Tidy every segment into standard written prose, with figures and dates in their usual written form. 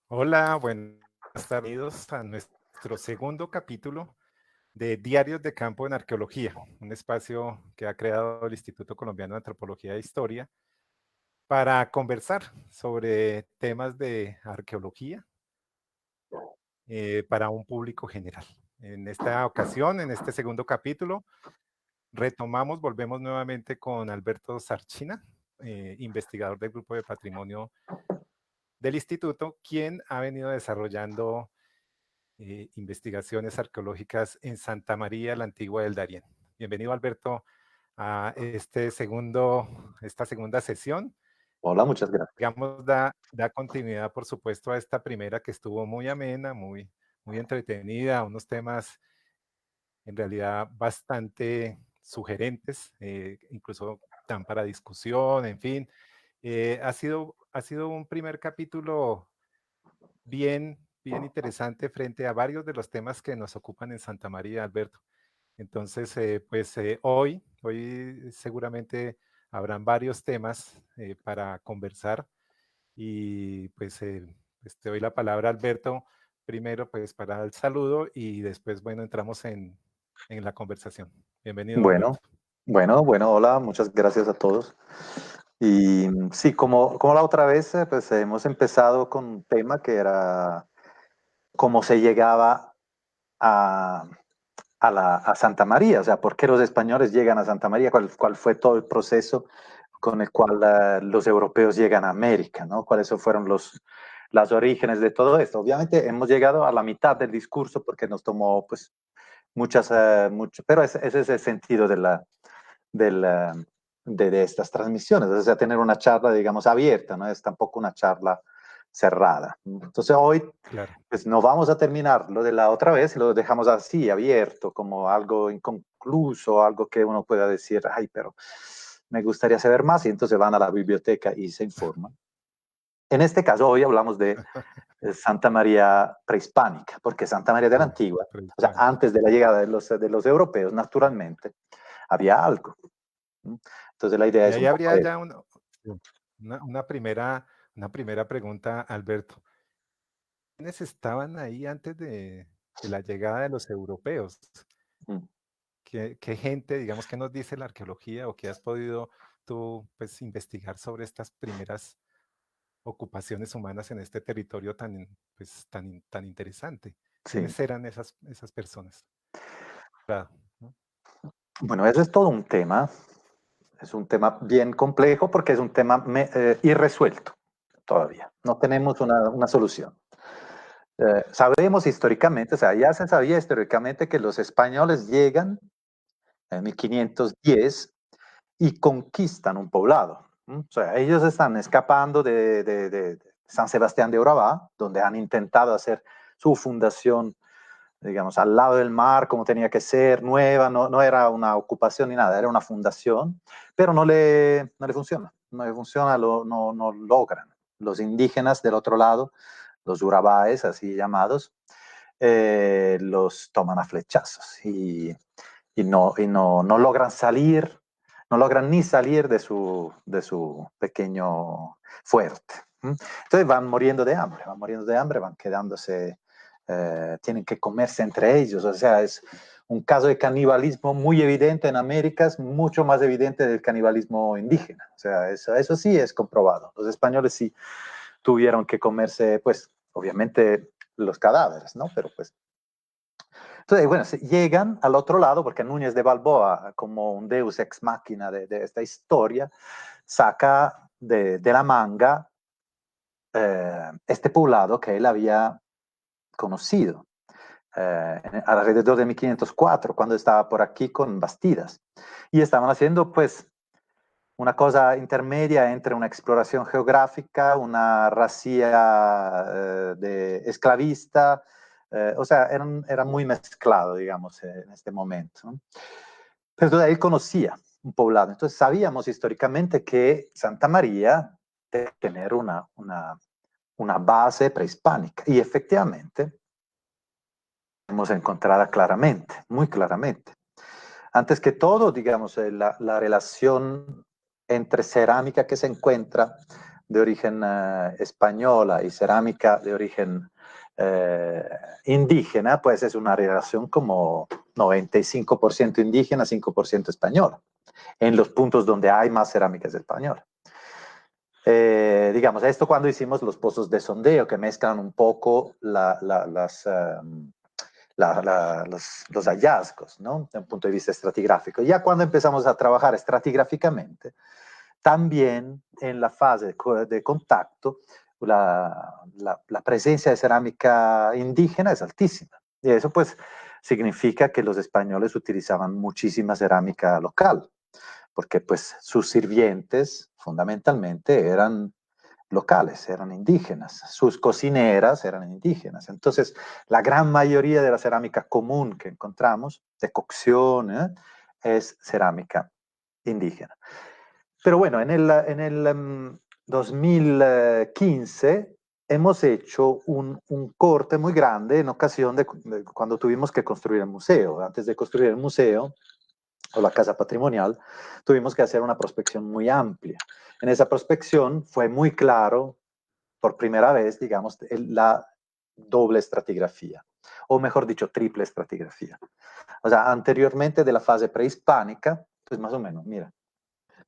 Hola, buenas tardes. Bienvenidos a nuestro segundo capítulo de Diarios de Campo en Arqueología, un espacio que ha creado el Instituto Colombiano de Antropología e Historia para conversar sobre temas de arqueología para un público general. En esta ocasión, en este segundo capítulo, volvemos nuevamente con Alberto Sarchina, investigador del Grupo de Patrimonio del Instituto, quien ha venido desarrollando investigaciones arqueológicas en Santa María la Antigua del Darién. Bienvenido, Alberto, a esta segunda sesión. Hola, muchas gracias. Digamos, da continuidad, por supuesto, a esta primera que estuvo muy amena, muy entretenida, unos temas en realidad bastante sugerentes, incluso dan para discusión, en fin. Ha sido un primer capítulo bien interesante frente a varios de los temas que nos ocupan en Santa María, Alberto. Entonces, hoy seguramente habrán varios temas para conversar y pues te doy la palabra, Alberto, primero pues para el saludo y después, bueno, entramos en la conversación. Bienvenido, Bueno, Alberto. hola, muchas gracias a todos. Y sí, como la otra vez, pues hemos empezado con un tema que era cómo se llegaba a, a Santa María, o sea, por qué los españoles llegan a Santa María, cuál fue todo el proceso con el cual los europeos llegan a América, ¿no? ¿Cuáles fueron las orígenes de todo esto? Obviamente hemos llegado a la mitad del discurso porque nos tomó, pues, pero ese es el sentido del, eh, de estas transmisiones, o sea, tener una charla, digamos, abierta, no es tampoco una charla cerrada. Entonces hoy, Claro. pues no vamos a terminar lo de la otra vez y lo dejamos así, abierto, como algo inconcluso, algo que uno pueda decir, ay, pero me gustaría saber más, y entonces van a la biblioteca y se informan. En este caso, hoy hablamos de Santa María prehispánica, porque Santa María de la Uf, Antigua, o sea, prehispánica. antes de la llegada de los europeos, naturalmente, había algo. Entonces la idea Y es ahí un poco habría eso. ya una, una primera pregunta, Alberto. ¿Quiénes estaban ahí antes de la llegada de los europeos? Mm. ¿Qué gente, digamos, qué nos dice la arqueología o qué has podido tú pues, investigar sobre estas primeras ocupaciones humanas en este territorio tan interesante? Sí. ¿Quiénes eran esas personas? Claro, ¿no? Bueno, ese es un tema bien complejo porque es un tema irresuelto todavía. No tenemos una solución. Sabemos históricamente, o sea, ya se sabía históricamente que los españoles llegan en 1510 y conquistan un poblado. O sea, ellos están escapando de San Sebastián de Urabá, donde han intentado hacer su fundación, digamos, al lado del mar, como tenía que ser, nueva, no era una ocupación ni nada, era una fundación, pero no le funciona, no le funciona, no logran. Los indígenas del otro lado, los urabáes, así llamados, los toman a flechazos no logran salir, no logran ni salir de su pequeño fuerte. Entonces van muriendo de hambre, van quedándose, tienen que comerse entre ellos, o sea, es un caso de canibalismo muy evidente en América, es mucho más evidente del canibalismo indígena, o sea, eso sí es comprobado. Los españoles sí tuvieron que comerse, pues, obviamente los cadáveres, ¿no? Pero pues entonces, bueno, llegan al otro lado, porque Núñez de Balboa, como un deus ex máquina de esta historia, saca de la manga este poblado que él había conocido alrededor de 1504, cuando estaba por aquí con Bastidas. Y estaban haciendo, pues, una cosa intermedia entre una exploración geográfica, una racía de esclavista, o sea, era muy mezclado, digamos, en este momento, ¿no? Pero entonces él conocía un poblado, entonces sabíamos históricamente que Santa María debe tener una base prehispánica, y efectivamente hemos encontrada claramente, muy claramente. Antes que todo, digamos, la relación entre cerámica que se encuentra de origen española y cerámica de origen indígena, pues es una relación como 95% indígena, 5% española, en los puntos donde hay más cerámicas españolas. Digamos, esto cuando hicimos los pozos de sondeo, que mezclan un poco los hallazgos, ¿no? Desde un punto de vista estratigráfico. Ya cuando empezamos a trabajar estratigráficamente, también en la fase de contacto, la presencia de cerámica indígena es altísima. Y eso pues significa que los españoles utilizaban muchísima cerámica local, porque pues sus sirvientes fundamentalmente eran locales, eran indígenas, sus cocineras eran indígenas. Entonces, la gran mayoría de la cerámica común que encontramos, de cocción, es cerámica indígena. Pero bueno, en el 2015 hemos hecho un corte muy grande en ocasión de cuando tuvimos que construir el museo. Antes de construir el museo, o la casa patrimonial, tuvimos que hacer una prospección muy amplia. En esa prospección fue muy claro, por primera vez, digamos, la doble estratigrafía, o mejor dicho, triple estratigrafía. O sea, anteriormente de la fase prehispánica, pues más o menos, mira,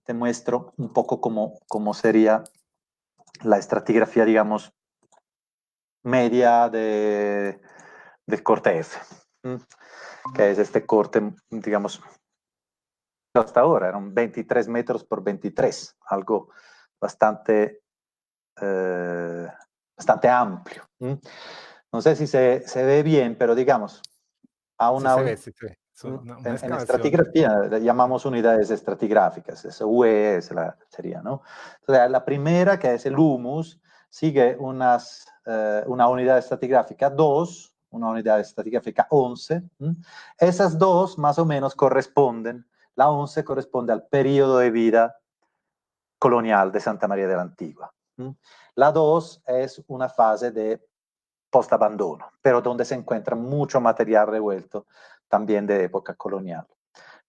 te muestro un poco cómo sería la estratigrafía, digamos, media del corte F, que es este corte, digamos, hasta ahora, eran 23 metros por 23, algo bastante, bastante amplio. No sé si se ve bien, pero digamos, a Sí una, se ve, sí se ve. Es una en excavación. estratigrafía le llamamos unidades estratigráficas, UE sería, ¿no? Entonces, la primera, que es el humus, sigue una unidad estratigráfica 2, una unidad estratigráfica 11. Esas dos más o menos corresponden, la 11 corresponde al periodo de vida colonial de Santa María de la Antigua. La 2 es una fase de post-abandono, pero donde se encuentra mucho material revuelto también de época colonial.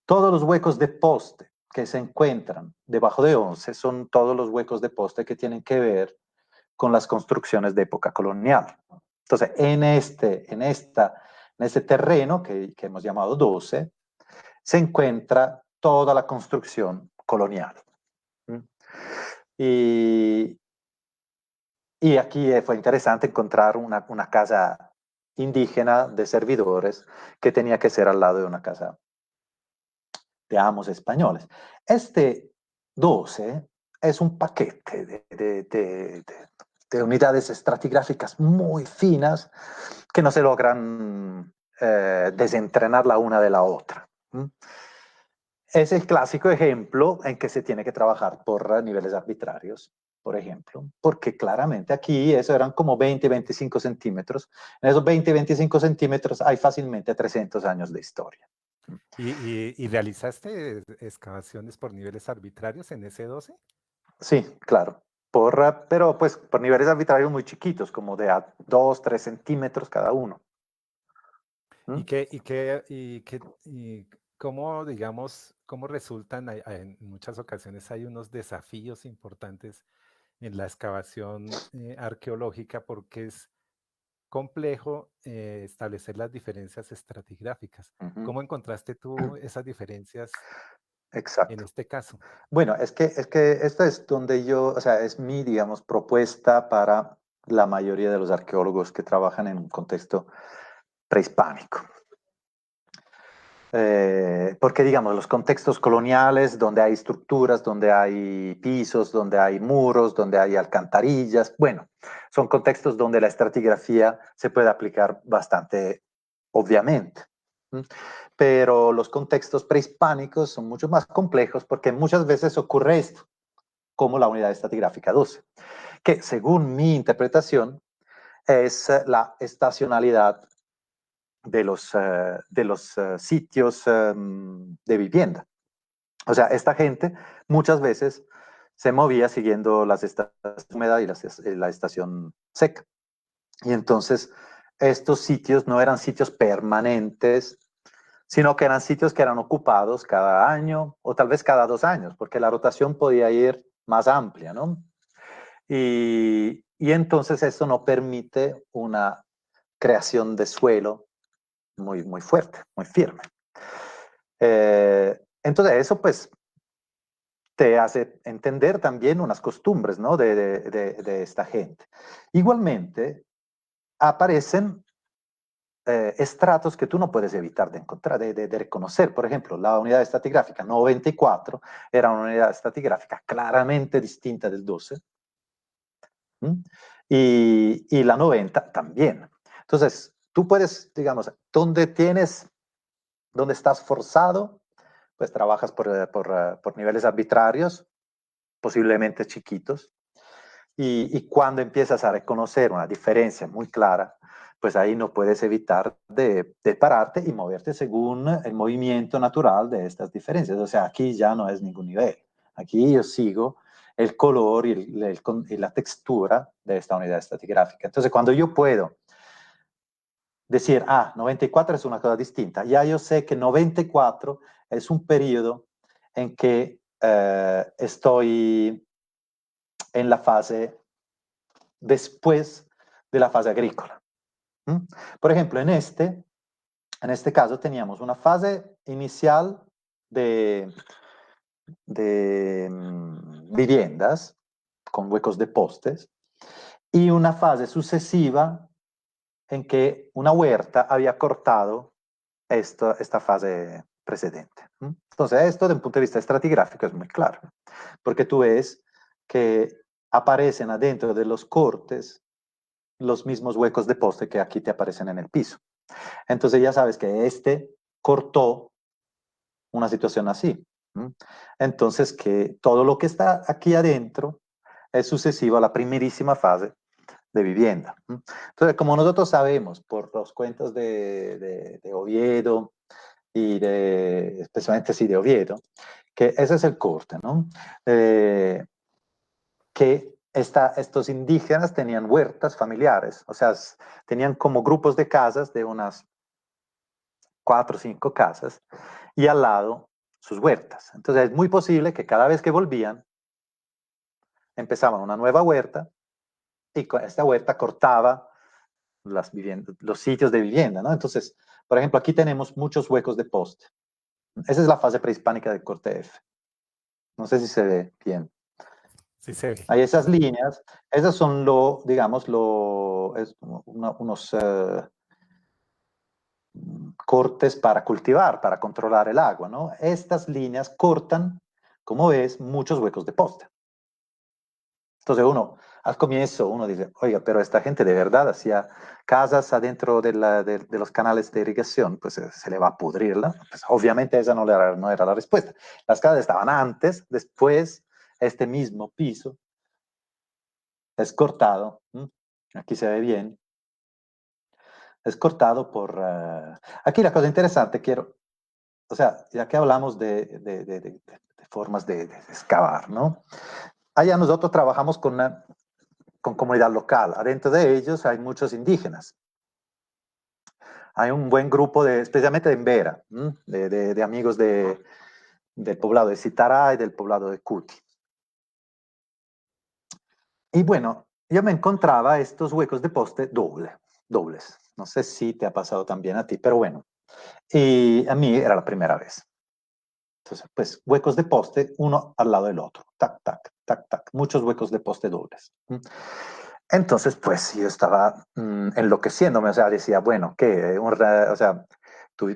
Todos los huecos de poste que se encuentran debajo de 11 son todos los huecos de poste que tienen que ver con las construcciones de época colonial. Entonces, en este terreno que hemos llamado 12, se encuentra toda la construcción colonial. Y aquí fue interesante encontrar una casa indígena de servidores que tenía que ser al lado de una casa de amos españoles. Este 12 es un paquete de unidades estratigráficas muy finas que no se logran desentrenar la una de la otra. Es el clásico ejemplo en que se tiene que trabajar por niveles arbitrarios, por ejemplo, porque claramente aquí eso eran como 20, 25 centímetros. En esos 20, 25 centímetros hay fácilmente 300 años de historia. ¿Y realizaste excavaciones por niveles arbitrarios en ese 12? Sí, claro. Pero pues por niveles arbitrarios muy chiquitos, como de a 2, 3 centímetros cada uno. ¿Y cómo, digamos, cómo resultan, en muchas ocasiones hay unos desafíos importantes en la excavación arqueológica porque es complejo establecer las diferencias estratigráficas? ¿Cómo encontraste tú esas diferencias en Exacto. este caso? Bueno, es que esto es donde yo, o sea, es mi, digamos, propuesta para la mayoría de los arqueólogos que trabajan en un contexto prehispánico. Porque, digamos, los contextos coloniales, donde hay estructuras, donde hay pisos, donde hay muros, donde hay alcantarillas, bueno, son contextos donde la estratigrafía se puede aplicar bastante obviamente. Pero los contextos prehispánicos son mucho más complejos porque muchas veces ocurre esto, como la unidad estratigráfica 12, que según mi interpretación es la estacionalidad de los sitios de vivienda. O sea, esta gente muchas veces se movía siguiendo las estaciones húmedas y la estación seca. Y entonces estos sitios no eran sitios permanentes, sino que eran sitios que eran ocupados cada año o tal vez cada 2 años, porque la rotación podía ir más amplia, ¿no? y entonces eso no permite una creación de suelo muy, muy fuerte, muy firme. Entonces eso pues te hace entender también unas costumbres, ¿no? de esta gente. Igualmente, aparecen estratos que tú no puedes evitar de encontrar, de reconocer. Por ejemplo, la unidad estratigráfica 94 era una unidad estratigráfica claramente distinta del 12, ¿m? Y la 90 también. Entonces, tú puedes, digamos, donde estás forzado, pues trabajas por niveles arbitrarios, posiblemente chiquitos, y cuando empiezas a reconocer una diferencia muy clara, pues ahí no puedes evitar de pararte y moverte según el movimiento natural de estas diferencias. O sea, aquí ya no es ningún nivel. Aquí yo sigo el color y la textura de esta unidad estratigráfica. Entonces, cuando yo puedo decir, 94 es una cosa distinta, ya yo sé que 94 es un periodo en que estoy en la fase después de la fase agrícola. ¿Mm? Por ejemplo, en este caso teníamos una fase inicial de viviendas con huecos de postes y una fase sucesiva en que una huerta había cortado esta fase precedente. ¿Mm? Entonces, esto desde un punto de vista estratigráfico es muy claro, porque tú ves que aparecen adentro de los cortes los mismos huecos de poste que aquí te aparecen en el piso. Entonces ya sabes que este cortó una situación así. ¿M? Entonces que todo lo que está aquí adentro es sucesivo a la primerísima fase de vivienda. ¿M? Entonces, como nosotros sabemos por los cuentos de Oviedo y especialmente sí de Oviedo, que ese es el corte, ¿no? Que estos indígenas tenían huertas familiares, o sea, tenían como grupos de casas de unas 4 o 5 casas y al lado sus huertas. Entonces es muy posible que cada vez que volvían, empezaban una nueva huerta y con esta huerta cortaba los sitios de vivienda, ¿no? Entonces, por ejemplo, aquí tenemos muchos huecos de poste. Esa es la fase prehispánica del corte F. No sé si se ve bien. Sí se ve. Hay esas líneas, esas son digamos, unos cortes para cultivar, para controlar el agua, ¿no? Estas líneas cortan, como ves, muchos huecos de poste. Entonces al comienzo uno dice, oiga, pero esta gente de verdad hacía casas adentro de los canales de irrigación, pues se le va a pudrir, ¿no? Pues obviamente esa no era la respuesta. Las casas estaban antes, después este mismo piso es cortado, ¿m? Aquí se ve bien, es cortado aquí la cosa interesante, o sea, ya que hablamos de formas de excavar, ¿no? Allá nosotros trabajamos con comunidad local. Adentro de ellos hay muchos indígenas. Hay un buen grupo, especialmente en Vera, de amigos del poblado de Citará y del poblado de Cuti. Y bueno, yo me encontraba estos huecos de poste dobles. No sé si te ha pasado también a ti, pero bueno. Y a mí era la primera vez. Entonces, pues huecos de poste, uno al lado del otro. Tac, tac, tac, tac. Muchos huecos de poste dobles. Entonces, pues yo estaba enloqueciéndome, o sea, decía, bueno, ¿qué? O sea,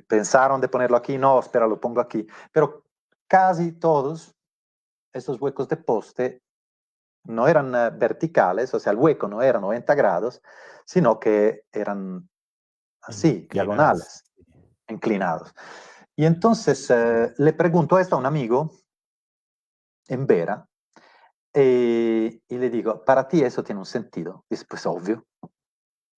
pensaron de ponerlo aquí, no, espera, lo pongo aquí. Pero casi todos estos huecos de poste no eran verticales, o sea, el hueco no era 90 grados, sino que eran así, Inclinados. diagonales, inclinados. Y entonces le pregunto esto a un amigo en Vera y le digo, ¿para ti eso tiene un sentido? Dice, pues obvio.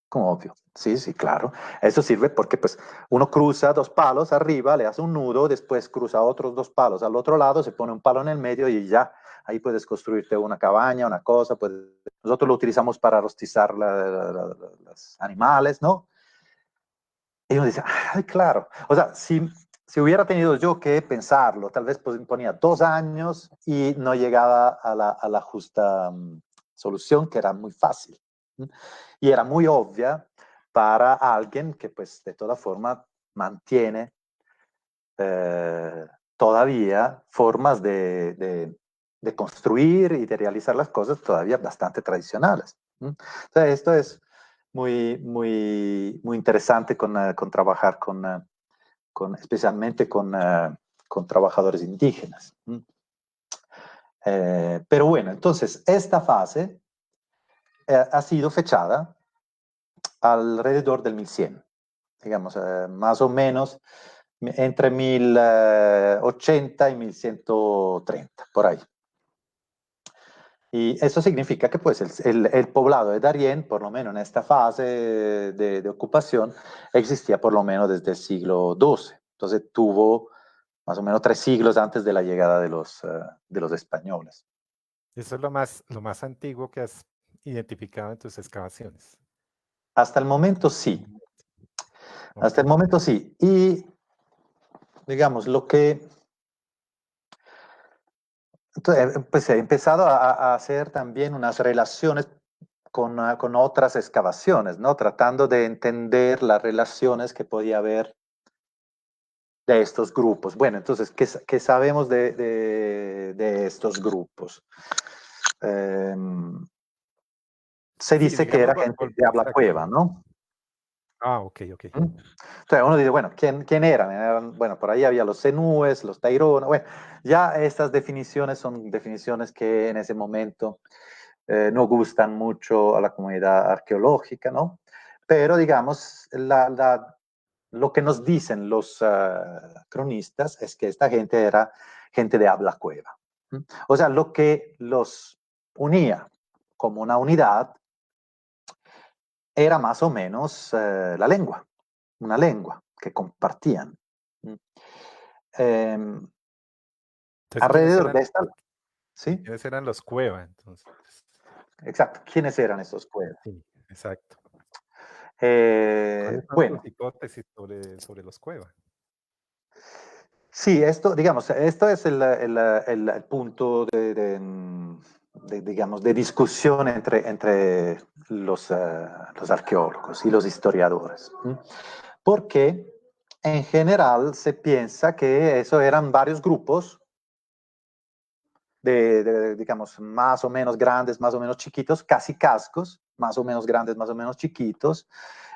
Como obvio. Sí, sí, claro. Eso sirve porque pues uno cruza dos palos arriba, le hace un nudo, después cruza otros dos palos al otro lado, se pone un palo en el medio y ya. Ahí puedes construirte una cabaña, una cosa. Nosotros lo utilizamos para rostizar los animales, ¿no? Y uno dice, ay, claro. O sea, si hubiera tenido yo que pensarlo, tal vez pues, ponía 2 años y no llegaba a la justa solución que era muy fácil y era muy obvia para alguien que pues de toda forma mantiene todavía formas de construir y de realizar las cosas todavía bastante tradicionales. Entonces esto es muy interesante con trabajar especialmente con trabajadores indígenas. Pero bueno, entonces esta fase ha sido fechada alrededor del 1100, digamos, más o menos entre 1080 y 1130, por ahí. Y eso significa que pues el poblado de Darién, por lo menos en esta fase de ocupación, existía por lo menos desde el siglo XII. Entonces tuvo más o menos 3 siglos antes de la llegada de los españoles. Eso es lo más antiguo que has identificado en tus excavaciones. Hasta el momento sí. Hasta el Ok. momento sí. Y digamos, lo que... Entonces, pues he empezado a hacer también unas relaciones con otras excavaciones, ¿no? Tratando de entender las relaciones que podía haber de estos grupos. Bueno, entonces, ¿qué sabemos de estos grupos? Se Sí, dice que digamos, era gente de habla exacto. cueva, ¿no? Ah, ok, ok. Entonces uno dice, bueno, ¿quién eran? Bueno, por ahí había los zenúes, los taironas, bueno, ya estas definiciones son definiciones que en ese momento no gustan mucho a la comunidad arqueológica, ¿no? Pero digamos, lo que nos dicen los cronistas es que esta gente era gente de habla cueva. O sea, lo que los unía como una unidad era más o menos la lengua, una lengua que compartían. Eh, Entonces, alrededor de esta, ¿sí? ¿quiénes eran los Cueva, entonces? Exacto. ¿Quiénes eran esos cuevas? Sí, exacto. ¿Cuáles son tus Bueno, hipótesis sobre los Cueva? sí, esto, digamos, esto es el punto digamos, de discusión entre los arqueólogos y los historiadores. Porque en general se piensa que eso eran varios grupos digamos, más o menos grandes, más o menos chiquitos, casi cascos, más o menos grandes, más o menos chiquitos,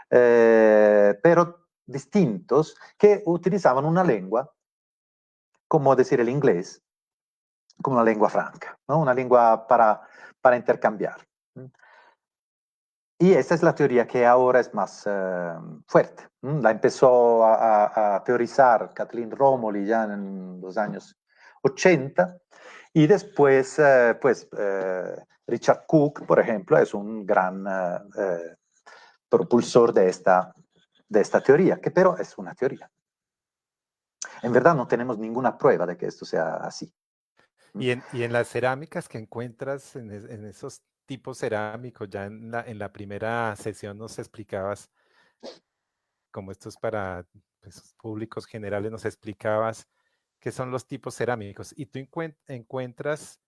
pero distintos, que utilizaban una lengua, como decir el inglés, como una lengua franca, ¿no? Una lengua para intercambiar. Y esta es la teoría que ahora es más fuerte. La empezó a teorizar Kathleen Romoli ya en los años 80 y después, Richard Cook, por ejemplo, es un gran propulsor de esta teoría, que pero es una teoría. En verdad no tenemos ninguna prueba de que esto sea así. Y en las cerámicas que encuentras, en esos tipos cerámicos, ya en la primera sesión nos explicabas, como esto es para pues, públicos generales, nos explicabas qué son los tipos cerámicos. Y tú encuentras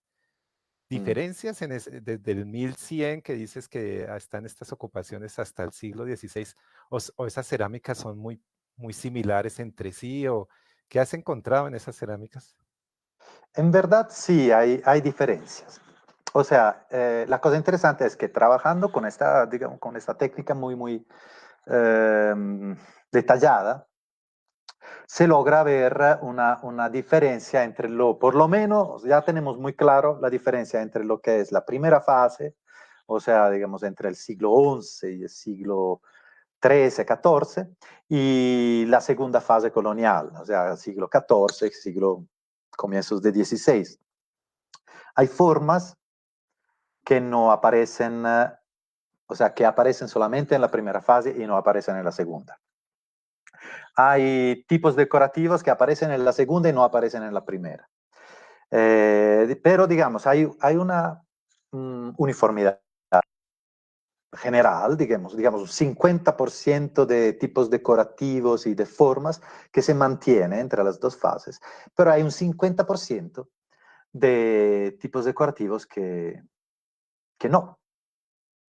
Mm. diferencias desde el 1100 que dices que están estas ocupaciones hasta el siglo XVI, o esas cerámicas son muy similares entre sí, o ¿qué has encontrado en esas cerámicas? En verdad sí, hay diferencias. O sea, la cosa interesante es que trabajando con esta, digamos, con esta técnica muy detallada, se logra ver una diferencia entre por lo menos ya tenemos muy claro la diferencia entre lo que es la primera fase, o sea, digamos, entre el siglo XI y el siglo XIII, XIV, y la segunda fase colonial, o sea, el siglo XIV, comienzos de XVI. Hay formas que no aparecen, o sea, que aparecen solamente en la primera fase y no aparecen en la segunda. Hay tipos decorativos que aparecen en la segunda y no aparecen en la primera. Pero, digamos, hay una uniformidad general, digamos, un 50% de tipos decorativos y de formas que se mantiene entre las dos fases, pero hay un 50% de tipos decorativos que que no,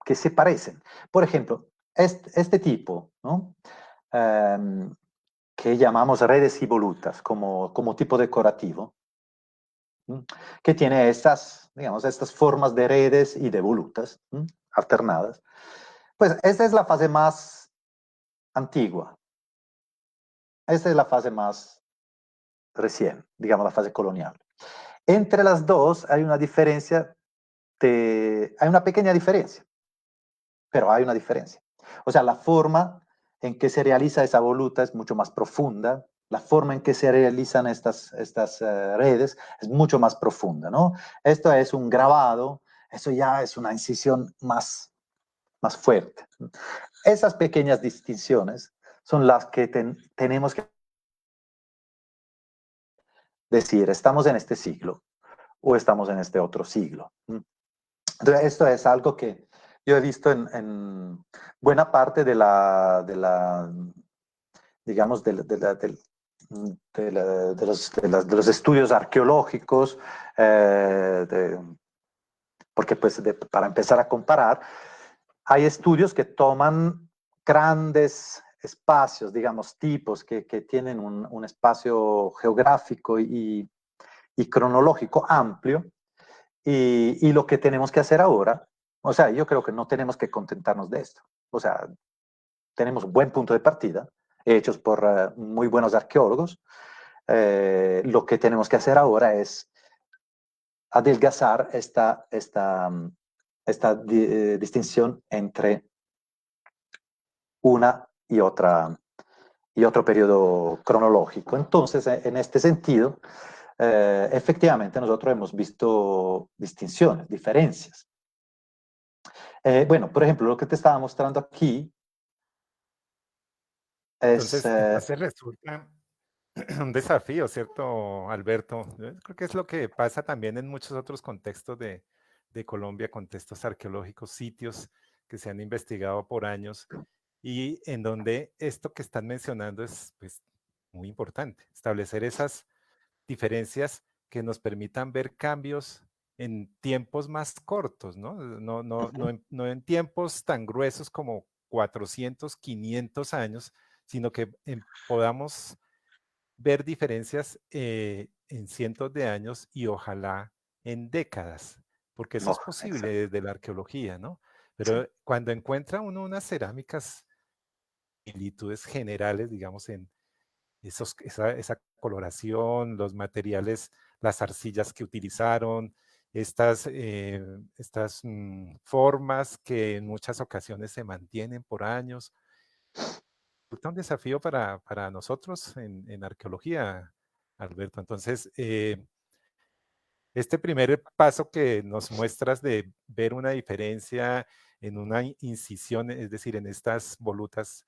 que se parecen. Por ejemplo, este tipo, ¿no? Que llamamos redes involutas como tipo decorativo, ¿no? Que tiene estas, digamos, estas formas de redes y de volutas, ¿no? Alternadas. Pues esta es la fase más antigua. Esta es la fase más recién, digamos, la fase colonial. Entre las dos hay una diferencia, hay una pequeña diferencia, pero hay una diferencia. O sea, la forma en que se realiza esa voluta es mucho más profunda, la forma en que se realizan estas redes es mucho más profunda, ¿no? Esto es un grabado, eso ya es una incisión más fuerte. Esas pequeñas distinciones son las que tenemos que decir, estamos en este siglo o estamos en este otro siglo. Entonces, esto es algo que yo he visto en buena parte digamos, de los estudios arqueológicos, porque pues para empezar a comparar, hay estudios que toman grandes espacios, digamos, tipos que tienen un espacio geográfico y cronológico amplio, y lo que tenemos que hacer ahora, o sea, yo creo que no tenemos que contentarnos de esto. O sea, tenemos un buen punto de partida, hechos por muy buenos arqueólogos. Lo que tenemos que hacer ahora es adelgazar esta distinción entre una y otro periodo cronológico. Entonces, en este sentido, efectivamente nosotros hemos visto distinciones, diferencias. Bueno, por ejemplo, lo que te estaba mostrando aquí es... Entonces resulta un desafío, ¿cierto, Alberto? Yo creo que es lo que pasa también en muchos otros contextos de Colombia, contextos arqueológicos, sitios que se han investigado por años y en donde esto que están mencionando es pues, muy importante, establecer esas diferencias que nos permitan ver cambios en tiempos más cortos, ¿no? No en tiempos tan gruesos como 400, 500 años, sino que podamos ver diferencias en cientos de años y ojalá en décadas, porque eso No, es posible exacto. desde la arqueología, ¿no? Sí. Pero cuando encuentra uno unas cerámicas, similitudes generales, digamos, en esa coloración, los materiales, las arcillas que utilizaron, estas formas que en muchas ocasiones se mantienen por años. Resulta un desafío para nosotros en arqueología, Alberto. Entonces, este primer paso que nos muestras de ver una diferencia en una incisión, es decir, en estas volutas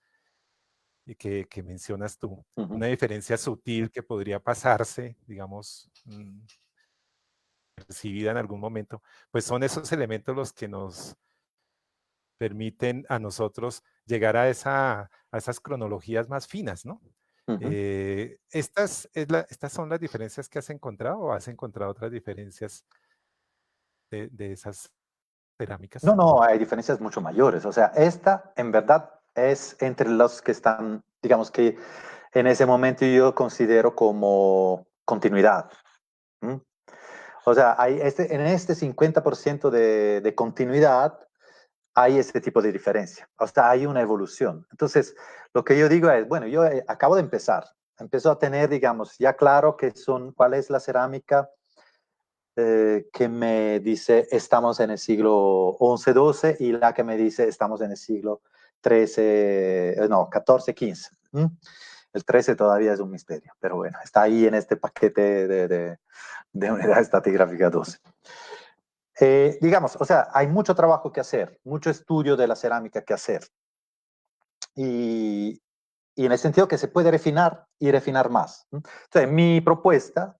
que mencionas tú, Uh-huh. una diferencia sutil que podría pasarse, digamos, percibida en algún momento, pues son esos elementos los que nos permiten a nosotros llegar a esas cronologías más finas, ¿no? Uh-huh. ¿Estas son las diferencias que has encontrado o has encontrado otras diferencias de esas No, cerámicas? no, hay diferencias mucho mayores. O sea, esta en verdad es entre los que están, digamos que en ese momento yo considero como continuidad. ¿Mm? O sea, en este 50% de continuidad hay este tipo de diferencia. O sea, hay una evolución. Entonces, lo que yo digo es, bueno, yo acabo de empezar. Empezó a tener, digamos, ya claro cuál es la cerámica que me dice estamos en el siglo XI-XII y la que me dice estamos en el siglo XIII, no, XIV-XV. El 13 todavía es un misterio, pero bueno, está ahí en este paquete de unidad estratigráfica 12. Digamos, o sea, hay mucho trabajo que hacer, mucho estudio de la cerámica que hacer. Y, y en el sentido que se puede refinar y refinar más. Entonces, mi propuesta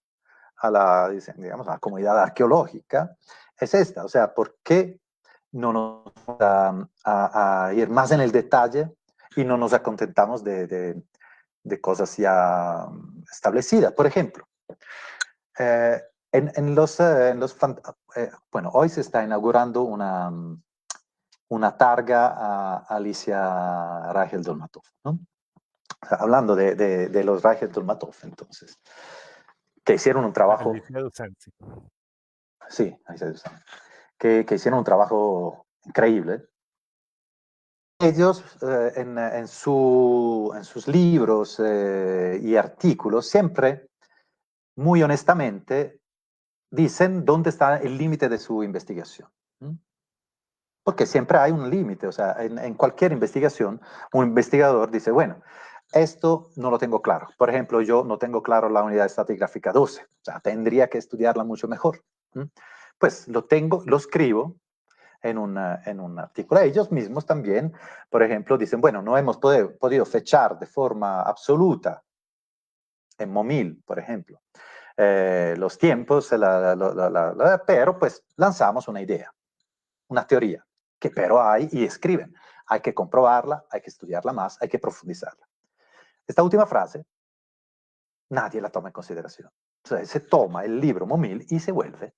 digamos, a la comunidad arqueológica es esta, o sea, ¿por qué no nos vamos a ir más en el detalle y no nos acontentamos de cosas ya establecidas? Por ejemplo, bueno, hoy se está inaugurando una targa a Alicia Rachel Dolmatov, ¿no? O sea, hablando de los Rachel Dolmatov, entonces, que hicieron un trabajo, Alicia Dusanzi. sí, Alicia Dolmatov, que hicieron un trabajo increíble. Ellos en sus libros y artículos siempre, muy honestamente, dicen dónde está el límite de su investigación. ¿Mm? Porque siempre hay un límite, o sea, en cualquier investigación, un investigador dice, bueno, esto no lo tengo claro. Por ejemplo, yo no tengo claro la unidad estratigráfica 12, o sea, tendría que estudiarla mucho mejor. ¿Mm? Pues lo escribo en un artículo. Ellos mismos también, por ejemplo, dicen, bueno, no hemos podido fechar de forma absoluta en Momil, por ejemplo, los tiempos, pero pues lanzamos una idea, una teoría, que pero hay y escriben. Hay que comprobarla, hay que estudiarla más, hay que profundizarla. Esta última frase, nadie la toma en consideración. O sea, se toma el libro Momil y se vuelve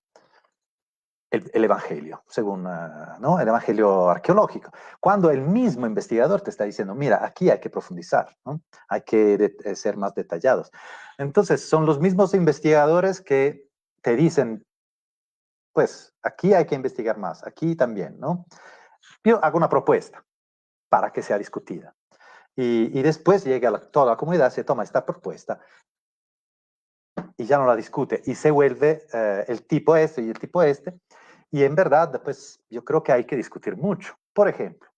el Evangelio, según ¿no? El Evangelio arqueológico. Cuando el mismo investigador te está diciendo, mira, aquí hay que profundizar, ¿no? Hay que ser más detallados. Entonces, son los mismos investigadores que te dicen, pues, aquí hay que investigar más, aquí también, ¿no? Yo hago una propuesta para que sea discutida. Y después llega toda la comunidad, se toma esta propuesta y ya no la discute y se vuelve el tipo este y el tipo este. Y en verdad, pues yo creo que hay que discutir mucho. Por ejemplo,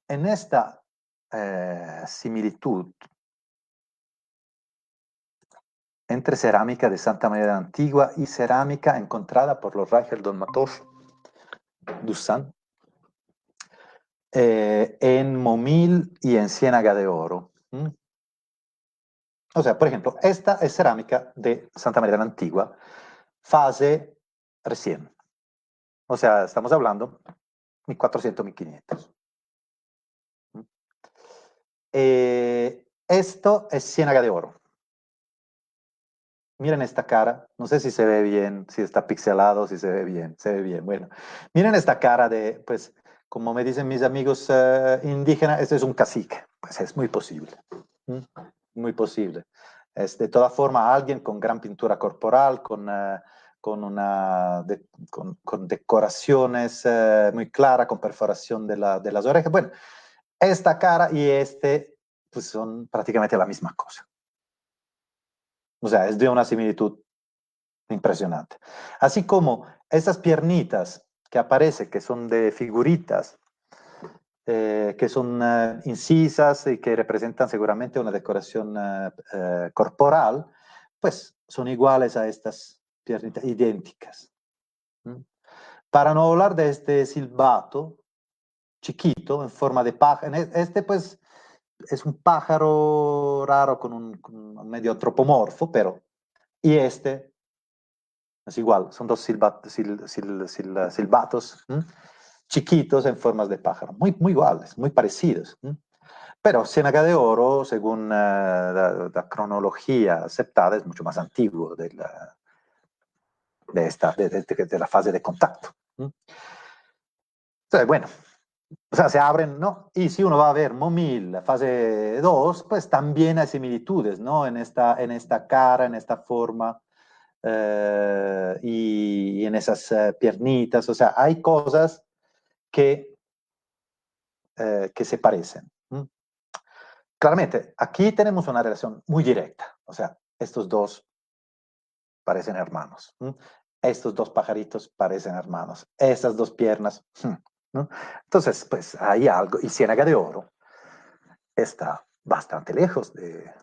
en esta similitud entre cerámica de Santa María de la Antigua y cerámica encontrada por los Rachel Dolmatov Dusan en Momil y en Ciénaga de Oro. ¿Mm? O sea, por ejemplo, esta es cerámica de Santa María de la Antigua, fase recién. O sea, estamos hablando 1400, 1500. Esto es Ciénaga de Oro. Miren esta cara, no sé si se ve bien, si está pixelado, si se ve bien. Bueno, miren esta cara de, pues, como me dicen mis amigos indígenas, este es un cacique. Pues es muy posible, ¿Mm? Muy posible. Es de toda forma alguien con gran pintura corporal, con decoraciones muy claras, con perforación de las orejas. Bueno, esta cara y este pues son prácticamente la misma cosa. O sea, es de una similitud impresionante. Así como esas piernitas que aparecen, que son de figuritas, que son incisas y que representan seguramente una decoración corporal, pues son iguales a estas piernitas idénticas. ¿Mm? Para no hablar de este silbato chiquito en forma de pájaro, este pues es un pájaro raro con un medio antropomorfo, pero y este es igual, son dos silbatos chiquitos en formas de pájaro, muy iguales, muy parecidos. Pero Ciénaga de Oro, según la cronología aceptada, es mucho más antiguo de la fase de contacto. Entonces, bueno, o sea, se abren, ¿no? Y si uno va a ver Momil, la fase 2, pues también hay similitudes, ¿no? En esta cara, en esta forma y en esas piernitas, o sea, hay cosas que se parecen. Claramente, aquí tenemos una relación muy directa, o sea, estos dos parecen hermanos, estos dos pajaritos parecen hermanos, esas dos piernas, ¿no? Entonces, pues hay algo, y Ciénaga de Oro está bastante lejos de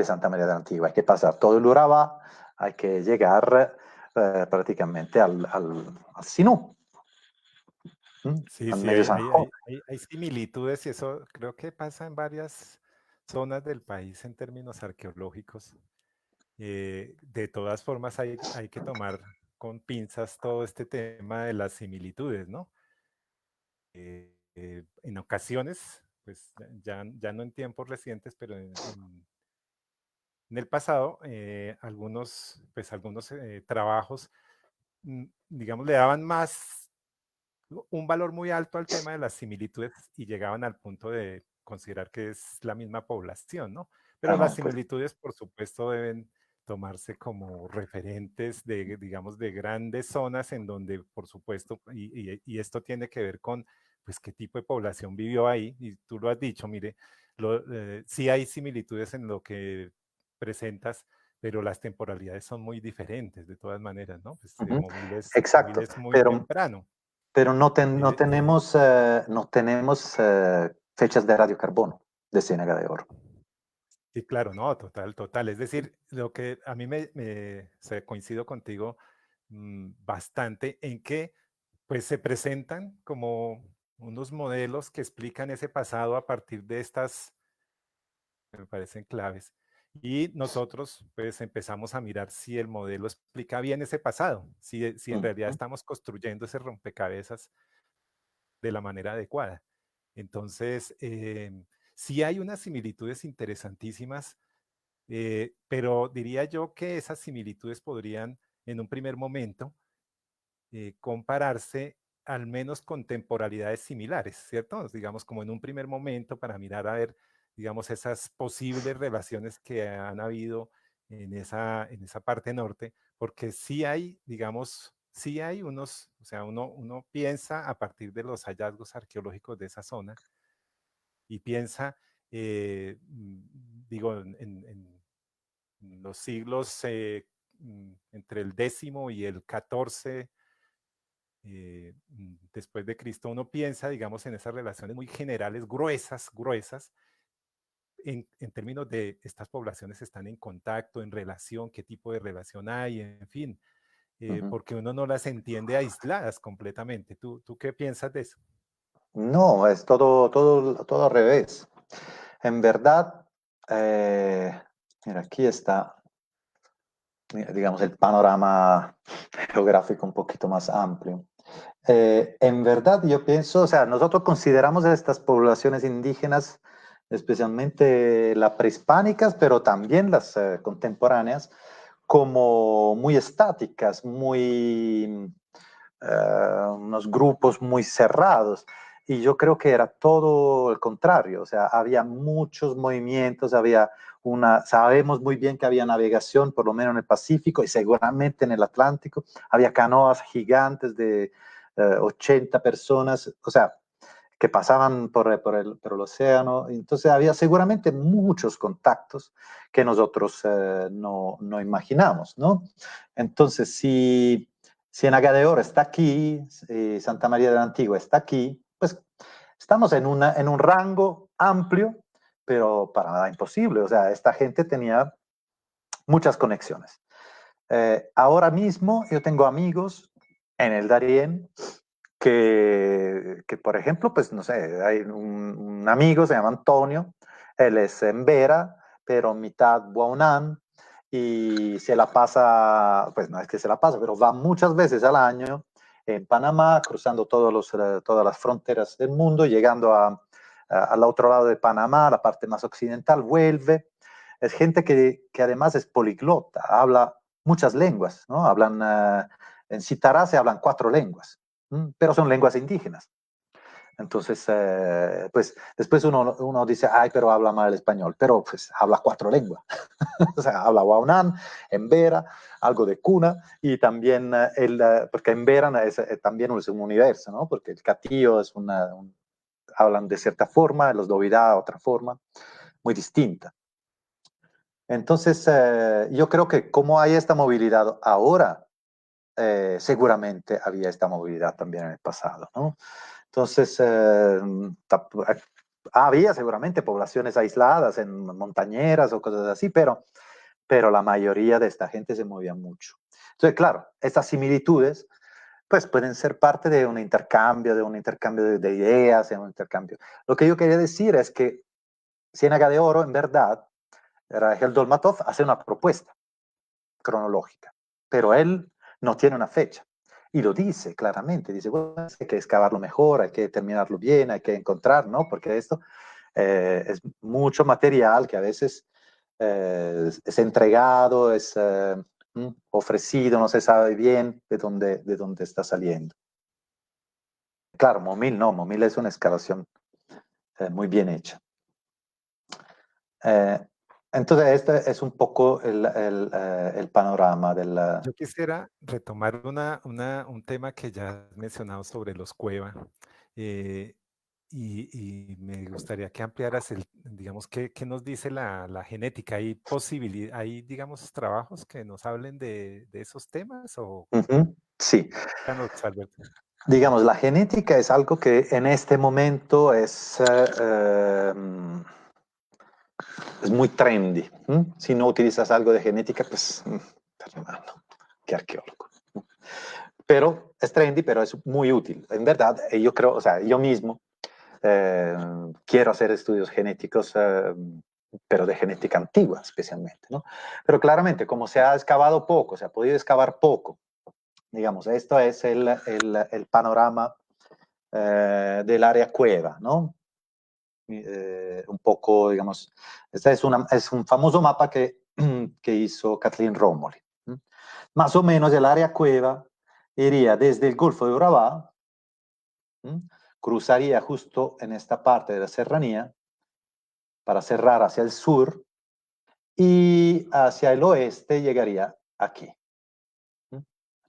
Santa María de la Antigua, hay que pasar todo el Urabá, hay que llegar prácticamente al Sinú, Sí, al sí, medio Sanjón. hay similitudes y eso creo que pasa en varias zonas del país en términos arqueológicos. De todas formas, hay que tomar con pinzas todo este tema de las similitudes, ¿no? En ocasiones, pues ya no en tiempos recientes, pero en el pasado, algunos trabajos, digamos, le daban más, un valor muy alto al tema de las similitudes y llegaban al punto de considerar que es la misma población, ¿no? Pero Ah, las no, pues, similitudes, por supuesto, deben tomarse como referentes de, digamos, de grandes zonas en donde, por supuesto, y esto tiene que ver con, pues, qué tipo de población vivió ahí, y tú lo has dicho, mire, sí hay similitudes en lo que presentas, pero las temporalidades son muy diferentes de todas maneras, ¿no? Pues exacto, Móviles muy temprano. pero no, no Eh, eh, tenemos, no tenemos fechas de radiocarbono de Ciénaga de Oro. sí, claro, no, total, total. Es decir, lo que a mí coincido contigo bastante en que pues se presentan como unos modelos que explican ese pasado a partir de estas, me parecen claves. Y nosotros pues empezamos a mirar si el modelo explica bien ese pasado, si en realidad Ujú, estamos construyendo ese rompecabezas de la manera adecuada. Entonces, sí hay unas similitudes interesantísimas, pero diría yo que esas similitudes podrían en un primer momento compararse al menos con temporalidades similares, ¿cierto? Digamos, como en un primer momento para mirar a ver, digamos, esas posibles relaciones que han habido en esa parte norte, porque sí hay, digamos, sí hay unos, o sea, uno piensa a partir de los hallazgos arqueológicos de esa zona y piensa, digo, en los siglos entre el décimo y el 14 después de Cristo, uno piensa, digamos, en esas relaciones muy generales, gruesas, gruesas, en términos de estas poblaciones están en contacto, en relación, qué tipo de relación hay, en fin, ujú. porque uno no las entiende aisladas completamente. ¿Tú qué piensas de eso? No, es todo, todo, todo al revés. En verdad, eh, mira, aquí está, digamos, el panorama geográfico un poquito más amplio. En verdad, yo pienso, o sea, nosotros consideramos a estas poblaciones indígenas, especialmente las prehispánicas, pero también las contemporáneas, como muy estáticas, muy, unos grupos muy cerrados. Y yo creo que era todo el contrario, o sea, había muchos movimientos, había sabemos muy bien que había navegación, por lo menos en el Pacífico y seguramente en el Atlántico, había canoas gigantes de 80 personas, o sea, que pasaban por el océano. Entonces había seguramente muchos contactos que nosotros no, no, imaginamos, ¿no? Entonces, si Ciénaga de Oro está aquí, Santa María de la Antigua está aquí, pues estamos en un rango amplio, pero para nada imposible. O sea, esta gente tenía muchas conexiones. Ahora mismo yo tengo amigos en el Darién que, por ejemplo, pues no sé, hay un amigo, se llama Antonio, él es en Vera, pero mitad Guaunán, y se la pasa, pues no es que se la pasa, pero va muchas veces al año en Panamá, cruzando todas las fronteras del mundo, llegando al otro lado de Panamá, la parte más occidental, vuelve. Es gente que además es poliglota, habla muchas lenguas, ¿no? En Citará se hablan 4 lenguas, pero son lenguas indígenas. Entonces, pues después uno dice, ay, pero habla mal el español, pero pues habla 4 lenguas. O sea, habla Guaunán, Embera, algo de Cuna y también, porque Embera también es un universo, ¿no? Porque el Catillo es hablan de cierta forma, los Dovidá otra forma, muy distinta. Entonces, yo creo que como hay esta movilidad ahora, seguramente había esta movilidad también en el pasado, ¿no? Entonces, había seguramente poblaciones aisladas en montañeras o cosas así, pero la mayoría de esta gente se movía mucho. Entonces, claro, estas similitudes pues pueden ser parte de un intercambio de ideas, de un intercambio. Lo que yo quería decir es que Ciénaga de Oro, en verdad, Rangel Dolmatov hace una propuesta cronológica, pero él no tiene una fecha. Y lo dice claramente, dice, bueno, hay que excavarlo mejor, hay que terminarlo bien, hay que encontrar, ¿no? Porque esto es mucho material que a veces es entregado, es ofrecido, no se sabe bien de dónde está saliendo. Claro, Momil no, Momil es una excavación muy bien hecha. Entonces, este es un poco el panorama del... Yo quisiera retomar un tema que ya has mencionado sobre los Cueva, eh, y me gustaría que ampliaras digamos, qué nos dice la genética. ¿Hay hay, digamos, trabajos que nos hablen de esos temas? O Sí, cuéntanos, Alberto. digamos, la genética es algo que en este momento es muy trendy. Si no utilizas algo de genética, pues, hermano, qué arqueólogo. Pero es trendy, pero es muy útil. En verdad, yo creo, o sea, yo mismo quiero hacer estudios genéticos, pero de genética antigua especialmente, ¿no? Pero claramente, como se ha excavado poco, se ha podido excavar poco, digamos, esto es el panorama del área cueva, ¿no? Un poco, digamos, este es un famoso mapa que hizo Kathleen Romoli. Más o menos el área cueva iría desde el Golfo de Urabá, cruzaría justo en esta parte de la serranía para cerrar hacia el sur y hacia el oeste llegaría aquí,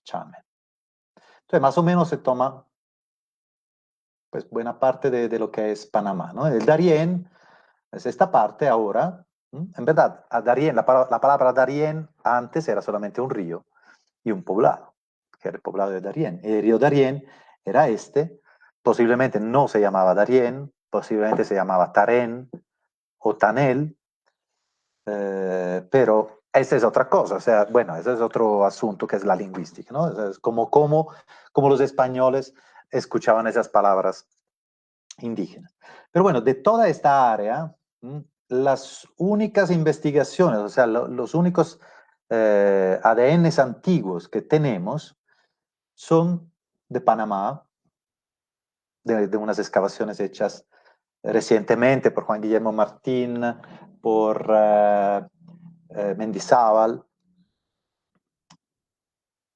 Chame. Entonces, más o menos se toma pues buena parte de lo que es Panamá, ¿no? El Darién es esta parte ahora. En verdad, a Darién, la palabra Darién antes era solamente un río y un poblado, que era el poblado de Darién. El río Darién era este, posiblemente no se llamaba Darién, posiblemente se llamaba Tarén o Tanel, pero esa es otra cosa, o sea, bueno, ese es otro asunto que es la lingüística, ¿no? O sea, es como los españoles escuchaban esas palabras indígenas. Pero bueno, de toda esta área, las únicas investigaciones, o sea, los únicos ADNs antiguos que tenemos son de Panamá, de unas excavaciones hechas recientemente por Juan Guillermo Martín, por Mendizábal,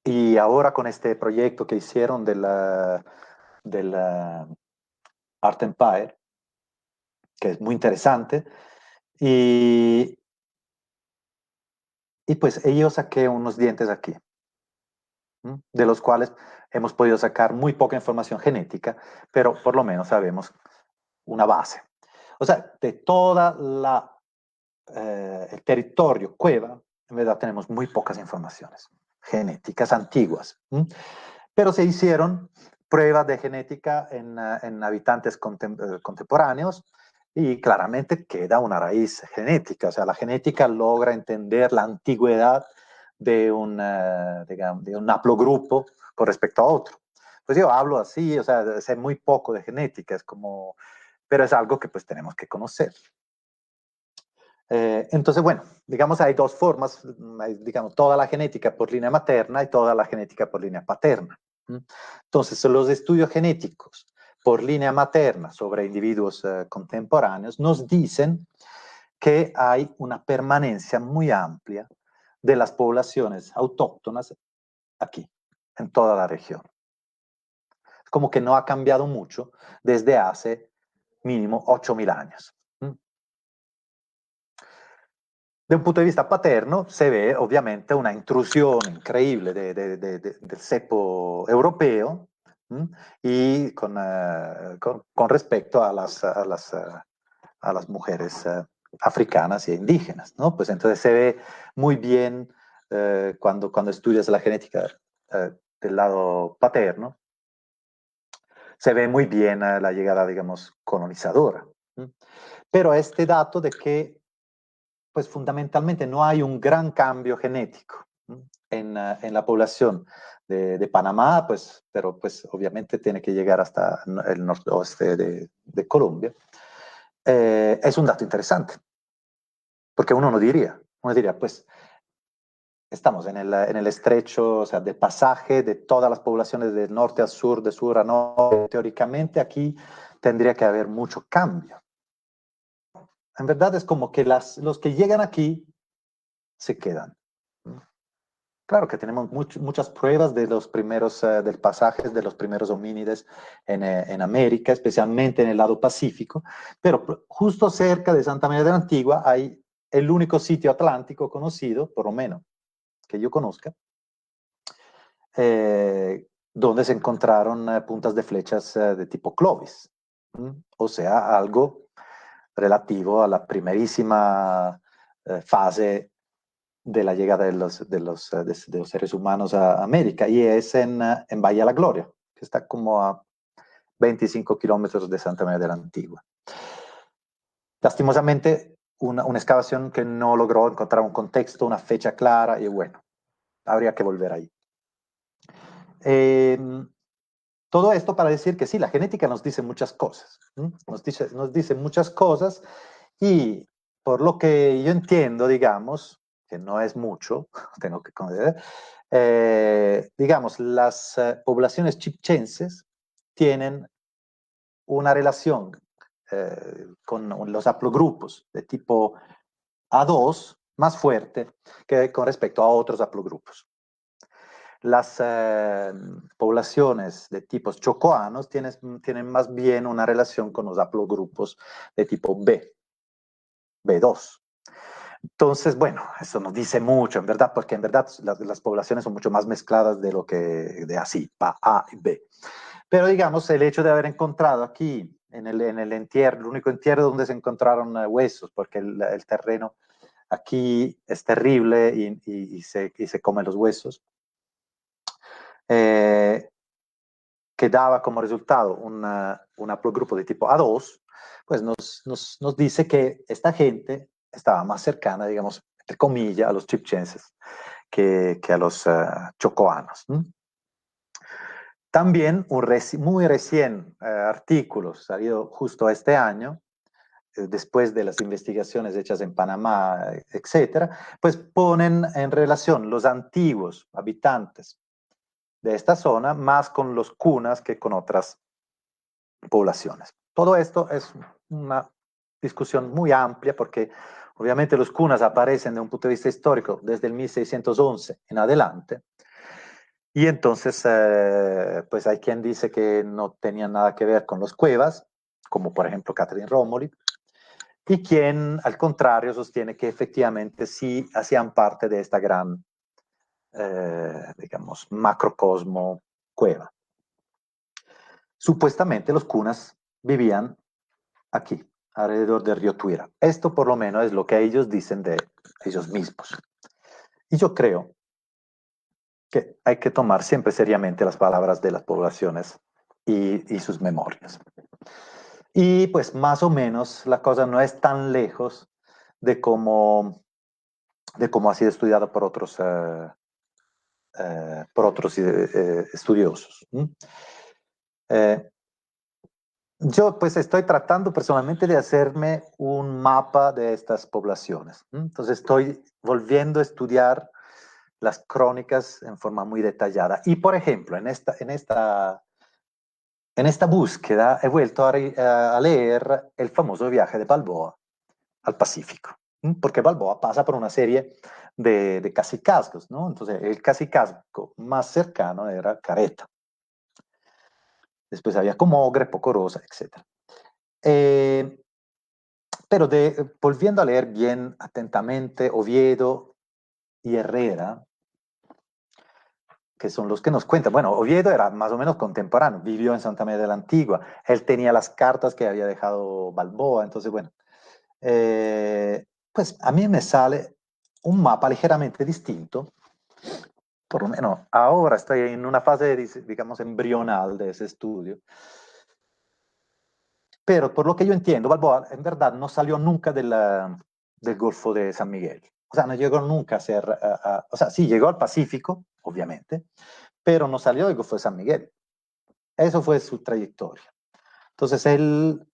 y ahora con este proyecto que hicieron del Art Empire, que es muy interesante, y pues yo saqué unos dientes aquí, de los cuales hemos podido sacar muy poca información genética, pero por lo menos sabemos una base. O sea, de toda el territorio cueva, en verdad tenemos muy pocas informaciones genéticas antiguas. Pero se hicieron pruebas de genética en habitantes contemporáneos y claramente queda una raíz genética. O sea, la genética logra entender la antigüedad digamos, de un haplogrupo con respecto a otro. Pues yo hablo así, o sea, sé muy poco de genética, pero es algo que pues tenemos que conocer. Entonces, bueno, digamos, hay dos formas, digamos, toda la genética por línea materna y toda la genética por línea paterna. Entonces, los estudios genéticos por línea materna sobre individuos contemporáneos nos dicen que hay una permanencia muy amplia de las poblaciones autóctonas aquí, en toda la región. Como que no ha cambiado mucho desde hace mínimo 8.000 años. De un punto de vista paterno se ve ovviamente una intrusión increíble del cepo europeo, y con respecto a las mujeres africanas e indígenas, ¿no? Pues entonces se ve muy bien cuando estudias la genética del lado paterno, se ve muy bien la llegada, digamos, colonizadora. Pero este dato de que pues fundamentalmente no hay un gran cambio genético en la población de Panamá, pues, pero pues obviamente tiene que llegar hasta el noroeste de Colombia. Es un dato interesante, porque uno diría, pues estamos en el estrecho, o sea, de pasaje de todas las poblaciones del norte a sur, de sur a norte. Teóricamente aquí tendría que haber mucho cambio. en verdad es como que los que llegan aquí se quedan. Claro que tenemos muchas pruebas de los primeros, del pasaje de los primeros homínides en América, especialmente en el lado pacífico, pero justo cerca de Santa María de la Antigua hay el único sitio atlántico conocido, por lo menos que yo conozca, donde se encontraron puntas de flechas de tipo Clovis, o sea, algo relativo a la primerísima fase de la llegada de los seres humanos a América, y es en Valle de la Gloria, que está como a 25 kilómetros de Santa María de la Antigua. Lastimosamente, una excavación que no logró encontrar un contexto, una fecha clara, y bueno, habría que volver ahí. Todo esto para decir que sí, la genética nos dice muchas cosas, nos dice muchas cosas, y por lo que yo entiendo, digamos, que no es mucho, tengo que conceder, digamos, las poblaciones chipchenses tienen una relación con los haplogrupos de tipo A2 más fuerte que con respecto a otros haplogrupos. Las poblaciones de tipos chocoanos tienen más bien una relación con los haplogrupos de tipo B2. Entonces, bueno, eso nos dice mucho, en verdad, porque en verdad las poblaciones son mucho más mezcladas de lo que de así, A y B. Pero digamos, el hecho de haber encontrado aquí, en el entierro, el único entierro donde se encontraron huesos, porque el terreno aquí es terrible y se come los huesos, que daba como resultado un haplogrupo de tipo A2, pues nos dice que esta gente estaba más cercana, digamos, entre comillas, a los chipchenses que a los chocoanos. También un muy recién artículo salido justo este año, después de las investigaciones hechas en Panamá, etcétera, pues ponen en relación los antiguos habitantes de esta zona más con los cunas que con otras poblaciones. Todo esto es una discusión muy amplia porque obviamente los cunas aparecen de un punto de vista histórico desde el 1611 en adelante, y entonces pues hay quien dice que no tenían nada que ver con los cuevas, como por ejemplo Catherine Romoli, y quien al contrario sostiene que efectivamente sí hacían parte de esta gran, digamos, macrocosmo cueva. Supuestamente los cunas vivían aquí, alrededor del río Tuira. Esto por lo menos es lo que ellos dicen de ellos mismos. Y yo creo que hay que tomar siempre seriamente las palabras de las poblaciones y sus memorias. Y pues más o menos la cosa no es tan lejos de cómo ha sido estudiado por otros estudiosos. Yo pues estoy tratando personalmente de hacerme un mapa de estas poblaciones. Entonces estoy volviendo a estudiar las crónicas en forma muy detallada. Y por ejemplo, en esta búsqueda he vuelto a leer el famoso viaje de Balboa al Pacífico, porque Balboa pasa por una serie de cacicazgos, ¿no? Entonces el cacicazgo más cercano era Careta. Después había Comogre, Pocorosa, etc. Pero volviendo a leer bien atentamente Oviedo y Herrera, que son los que nos cuentan. Bueno, Oviedo era más o menos contemporáneo, vivió en Santa María de la Antigua, él tenía las cartas que había dejado Balboa, entonces bueno, pues a mí me sale un mapa ligeramente distinto, por lo menos ahora estoy en una fase, digamos, embrional de ese estudio, pero por lo que yo entiendo, Balboa en verdad no salió nunca del Golfo de San Miguel. O sea, no llegó nunca a ser, o sea, sí llegó al Pacífico, obviamente, pero no salió del Golfo de San Miguel. Eso fue su trayectoria. Entonces él,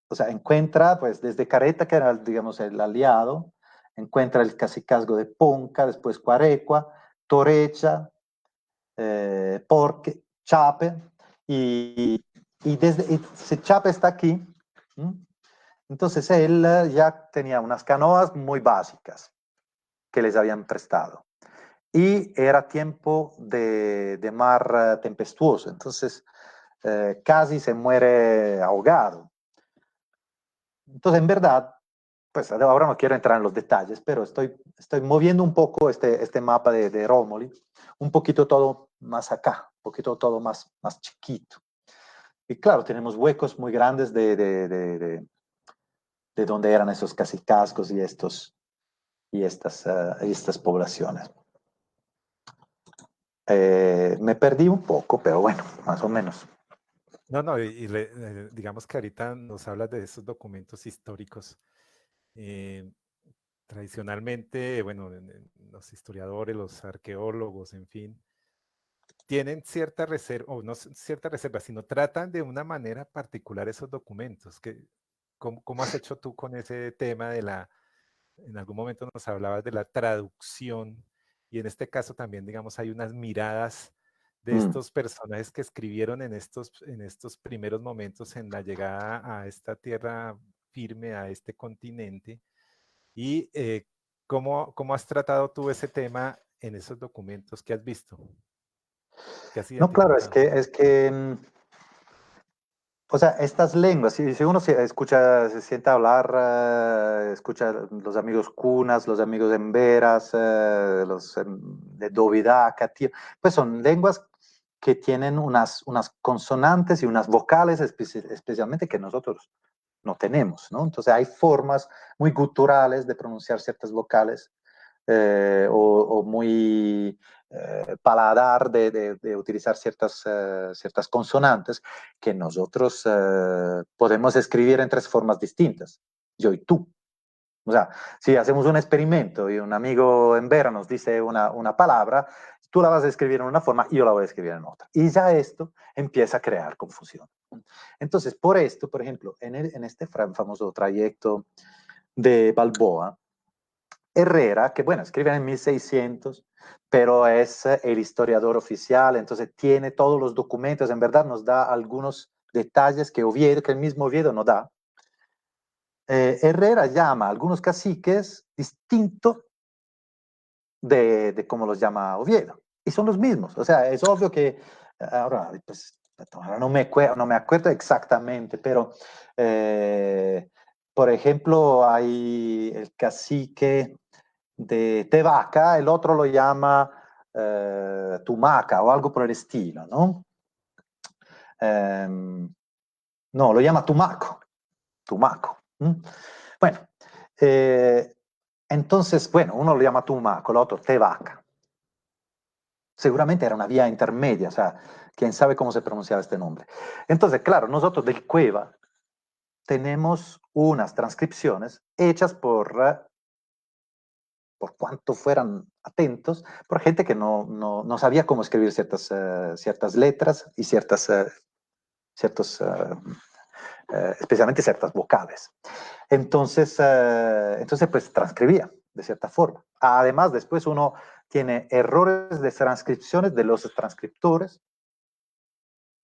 o sea, encuentra, pues desde Careta, que era, digamos, el aliado, encuentra el cacicazgo de Ponca, después Cuarecua, Torecha, Porque, Chape, y Chape está aquí, Entonces él ya tenía unas canoas muy básicas que les habían prestado. Y era tiempo de mar tempestuoso, entonces casi se muere ahogado. Entonces, en verdad, pues ahora no quiero entrar en los detalles, pero estoy moviendo un poco este mapa de Romoli, un poquito todo más acá, un poquito todo más chiquito. Y claro, tenemos huecos muy grandes de donde eran esos cacicazgos y estas poblaciones. Me perdí un poco, pero bueno, más o menos. No, no, digamos que ahorita nos hablas de esos documentos históricos. eh, Tradicionalmente, bueno, los historiadores, los arqueólogos, en fin, tienen cierta reserva, o no cierta reserva, sino tratan de una manera particular esos documentos. ¿Cómo has hecho tú con ese tema en algún momento nos hablabas de la traducción, y en este caso también, digamos, hay unas miradas de Mm. estos personajes que escribieron en estos primeros momentos en la llegada a esta tierra firme, a este continente, y cómo has tratado tú ese tema en esos documentos que has visto, que has No, claro, identificado. o sea, estas lenguas, si uno se escucha, se sienta hablar, escucha los amigos cunas, los amigos emberas, los de Dovidaca, tío, pues son lenguas que tienen unas consonantes y unas vocales especialmente que nosotros no tenemos, ¿no? Entonces hay formas muy guturales de pronunciar ciertas vocales o muy paladar de utilizar ciertas consonantes que nosotros podemos escribir en tres formas distintas, yo y tú. O sea, si hacemos un experimento y un amigo en Vera nos dice una palabra, tú la vas a escribir en una forma y yo la voy a escribir en otra. Y ya esto empieza a crear confusión. Entonces, por esto, por ejemplo, en este famoso trayecto de Balboa, Herrera, que bueno, escribe en 1600, pero es el historiador oficial, entonces tiene todos los documentos, en verdad nos da algunos detalles que Oviedo, que el mismo Oviedo no da. Herrera llama a algunos caciques distinto de cómo los llama Oviedo, y son los mismos, o sea, es obvio que ahora, pues, ahora no me acuerdo exactamente, pero por ejemplo, hay el cacique de Tevaca, el otro lo llama Tumaca o algo por el estilo, ¿no? No, lo llama Tumaco, Tumaco. Bueno, eh, entonces, bueno, uno lo llama Tumaco, el otro Tevaca. Seguramente era una vía intermedia, o sea, quién sabe cómo se pronunciaba este nombre. Entonces, claro, nosotros del Cueva tenemos unas transcripciones hechas por cuanto fueran atentos, por gente que no sabía cómo escribir ciertas letras y especialmente ciertas vocales. Entonces, pues transcribía de cierta forma. Además, después uno tiene errores de transcripciones de los transcriptores,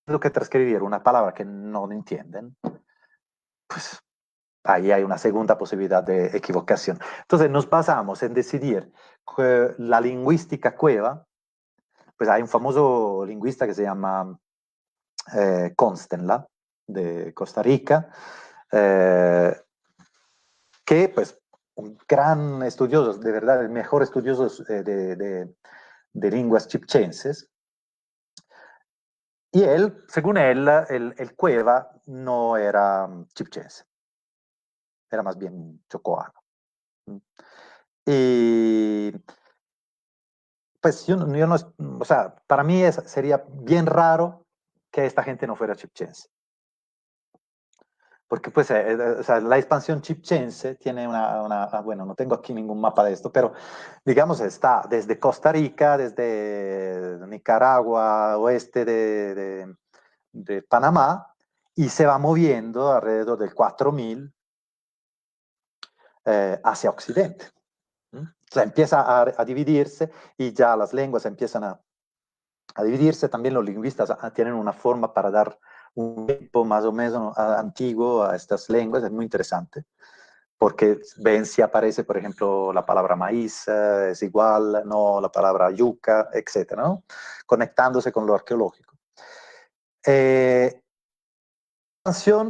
lo que transcribir una palabra que no entienden, pues ahí hay una segunda posibilidad de equivocación. Entonces nos basamos en decidir que la lingüística cueva, pues hay un famoso lingüista que se llama Constenla, de Costa Rica, eh, que pues un gran estudioso, de verdad, el mejor estudioso de lenguas chipchenses, y él, según él, el cueva no era chipchense, era más bien chocoano. Y pues yo no, o sea, para mí sería bien raro que esta gente no fuera chipchense. Porque pues, o sea, la expansión chipchense tiene bueno, no tengo aquí ningún mapa de esto, pero digamos está desde Costa Rica, desde Nicaragua, oeste de Panamá, y se va moviendo alrededor del 4000 hacia Occidente. O sea, empieza a dividirse y ya las lenguas empiezan a dividirse. También los lingüistas tienen una forma para dar un tiempo más o menos antiguo a estas lenguas, es muy interesante, porque ven si aparece, por ejemplo, la palabra maíz, es igual, no la palabra yuca, etcétera, ¿no? Conectándose con lo arqueológico.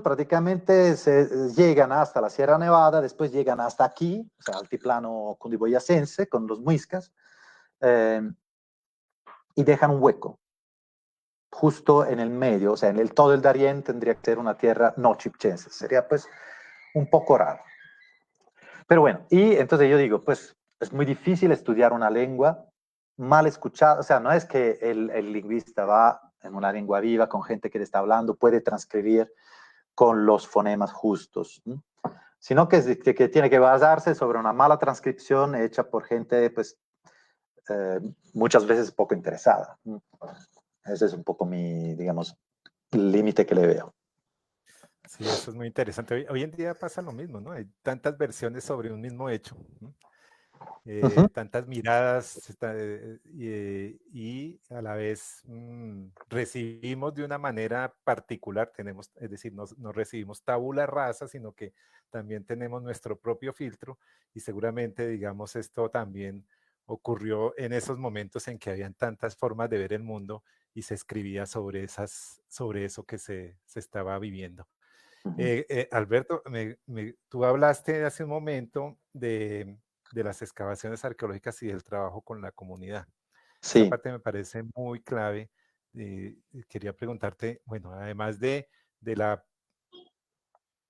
Prácticamente llegan hasta la Sierra Nevada, después llegan hasta aquí, o sea, altiplano cundiboyacense, con los muiscas, y dejan un hueco justo en el medio, o sea, en todo el Darién tendría que ser una tierra no chipchense, sería pues un poco raro. Pero bueno, y entonces yo digo, pues es muy difícil estudiar una lengua mal escuchada, o sea, no es que el lingüista va en una lengua viva con gente que le está hablando, puede transcribir con los fonemas justos, ¿no? Sino que tiene que basarse sobre una mala transcripción hecha por gente, pues, muchas veces poco interesada, ¿no? Ese es un poco mi, digamos, límite que le veo. Sí, eso es muy interesante. Hoy en día pasa lo mismo, ¿no? Hay tantas versiones sobre un mismo hecho, ¿no? Ujú. Tantas miradas y a la vez recibimos de una manera particular, tenemos, es decir, no recibimos tabula rasa, sino que también tenemos nuestro propio filtro y seguramente, digamos, esto también ocurrió en esos momentos en que habían tantas formas de ver el mundo y se escribía sobre eso que se estaba viviendo. Ujú. Alberto, tú hablaste hace un momento de las excavaciones arqueológicas y del trabajo con la comunidad. Esa Sí. parte me parece muy clave. Quería preguntarte, bueno, además de la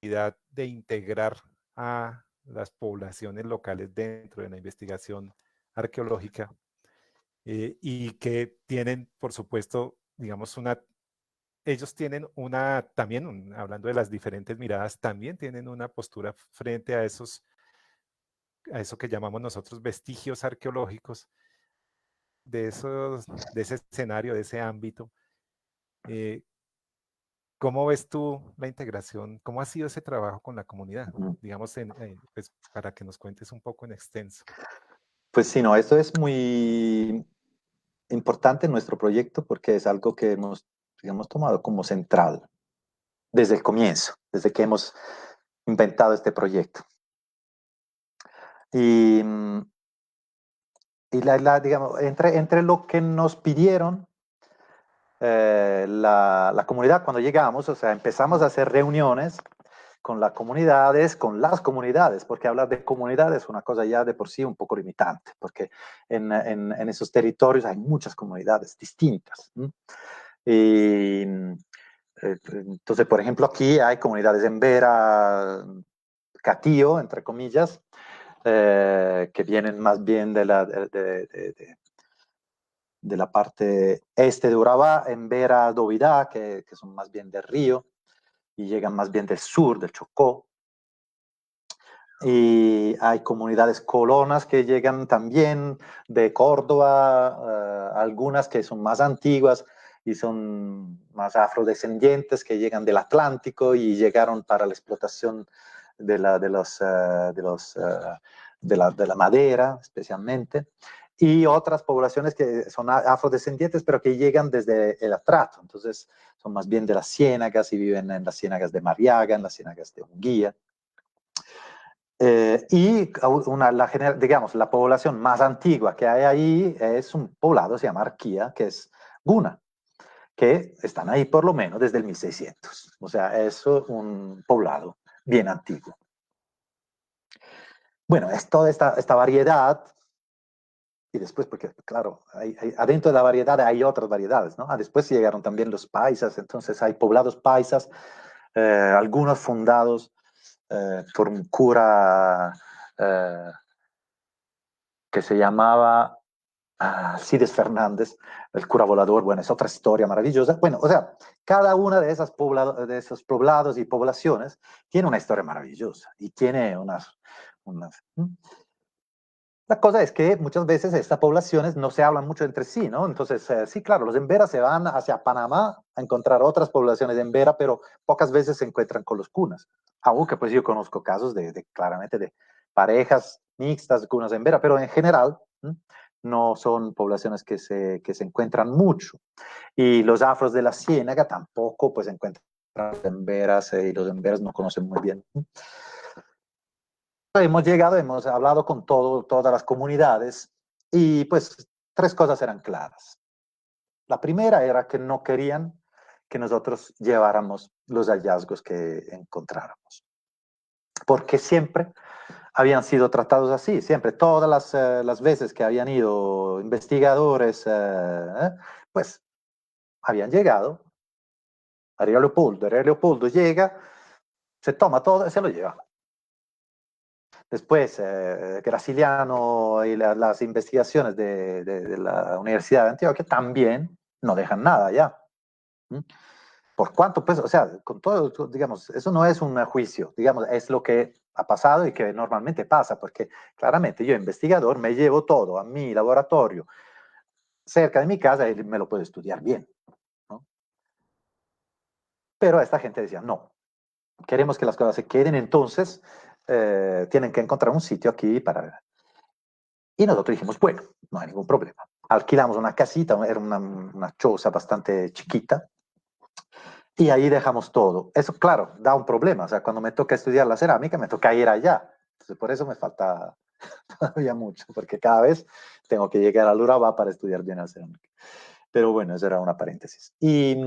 necesidad de integrar a las poblaciones locales dentro de la investigación arqueológica y que tienen, por supuesto, digamos, ellos tienen también, hablando de las diferentes miradas, también tienen una postura frente a eso que llamamos nosotros vestigios arqueológicos de ese escenario, de ese ámbito. Eh, ¿Cómo ves tú la integración? ¿Cómo ha sido ese trabajo con la comunidad? Ujú. Digamos, pues, para que nos cuentes un poco en extenso. Pues sí, no, esto es muy importante en nuestro proyecto porque es algo que hemos, digamos, tomado como central desde el comienzo, desde que hemos inventado este proyecto. Y, digamos, entre lo que nos pidieron la comunidad cuando llegamos, o sea, empezamos a hacer reuniones con las comunidades, porque hablar de comunidades es una cosa ya de por sí un poco limitante, porque en esos territorios hay muchas comunidades distintas. ¿Sí? Y entonces, por ejemplo, aquí hay comunidades en Vera, Catío, entre comillas, que vienen más bien de la parte este de Urabá, en Vera, Dovidá, que son más bien del río, y llegan más bien del sur, del Chocó. Y hay comunidades colonas que llegan también de Córdoba, algunas que son más antiguas y son más afrodescendientes que llegan del Atlántico y llegaron para la explotación de la madera especialmente, y otras poblaciones que son afrodescendientes pero que llegan desde el Atrato, entonces son más bien de las ciénagas y viven en las ciénagas de Mariaga, en las ciénagas de Unguía. Y digamos, la población más antigua que hay ahí es un poblado, se llama Arquía, que es Guna, que están ahí por lo menos desde el 1600. O sea, es un poblado bien antiguo. Bueno, es toda esta variedad, y después, porque claro, adentro de la variedad hay otras variedades, ¿no? Después llegaron también los paisas, entonces hay poblados paisas, algunos fundados por un cura eh, que se llamaba Cides Fernández, el cura volador. Bueno, es otra historia maravillosa. Bueno, o sea, cada una de de esos poblados y poblaciones tiene una historia maravillosa y tiene unas. La cosa es que muchas veces estas poblaciones no se hablan mucho entre sí, ¿no? Entonces, sí, claro, los embera se van hacia Panamá a encontrar otras poblaciones de embera, pero pocas veces se encuentran con los cunas. Aunque pues yo conozco casos claramente de parejas mixtas, cunas embera, pero en general no son poblaciones que se encuentran mucho. Y los afros de la Ciénaga tampoco pues encuentran emberas y los emberas no conocen muy bien. Hemos llegado, hemos hablado con todas las comunidades y pues tres cosas eran claras. La primera era que no querían que nosotros lleváramos los hallazgos que encontráramos, porque siempre habían sido tratados así, siempre, todas las veces que habían ido investigadores, pues habían llegado, María Leopoldo llega, se toma todo y se lo lleva. Después, Graciliano y las investigaciones de la Universidad de Antioquia también no dejan nada ya. ¿Mm? Por cuanto, pues, o sea, con todo, digamos, eso no es un juicio, digamos, es lo que ha pasado y que normalmente pasa, porque claramente yo, investigador, me llevo todo a mi laboratorio cerca de mi casa y me lo puedo estudiar bien, ¿no? Pero esta gente decía, no, queremos que las cosas se queden, entonces tienen que encontrar un sitio aquí para... Y nosotros dijimos, bueno, no hay ningún problema. Alquilamos una casita, era una choza bastante chiquita, y ahí dejamos todo. Eso, claro, da un problema. O sea, cuando me toca estudiar la cerámica, me toca ir allá. Entonces, por eso me falta todavía mucho, porque cada vez tengo que llegar al Urabá para estudiar bien la cerámica. Pero bueno, eso era una paréntesis. Y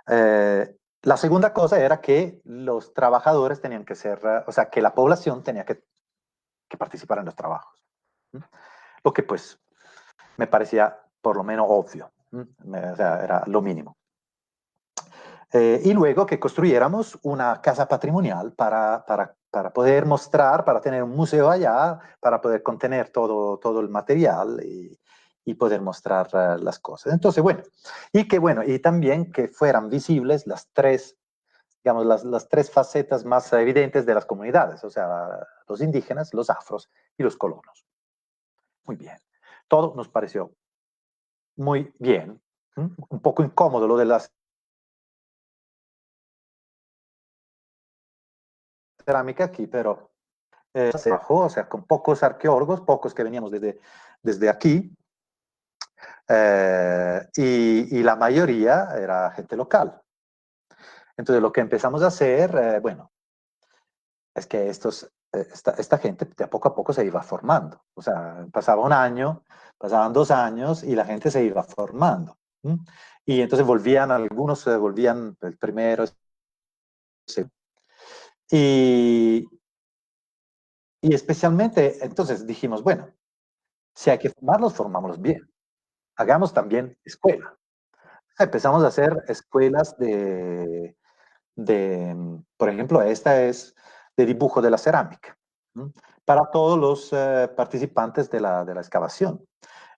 la segunda cosa era que los trabajadores tenían que ser, o sea, que la población tenía que participar en los trabajos. Lo que pues me parecía por lo menos obvio. O sea, era lo mínimo. Y luego que construyéramos una casa patrimonial para poder mostrar, para tener un museo allá, para poder contener todo el material y poder mostrar las cosas. Entonces, bueno, y también que fueran visibles las tres, digamos, las tres facetas más evidentes de las comunidades, o sea, los indígenas, los afros y los colonos. Muy bien. Todo nos pareció muy bien. Un poco incómodo lo de las cerámica aquí, pero se bajó, o sea, con pocos arqueólogos, pocos que veníamos desde aquí, y la mayoría era gente local. Entonces lo que empezamos a hacer, bueno, es que esta gente de a poco se iba formando. O sea, pasaba un año, pasaban 2 años y la gente se iba formando. Y entonces volvían, algunos volvían el primero, y, y especialmente, entonces dijimos, bueno, si hay que formarlos, formámoslos bien. Hagamos también escuela. Empezamos a hacer escuelas por ejemplo, esta es de dibujo de la cerámica, ¿no? Para todos los participantes de la excavación.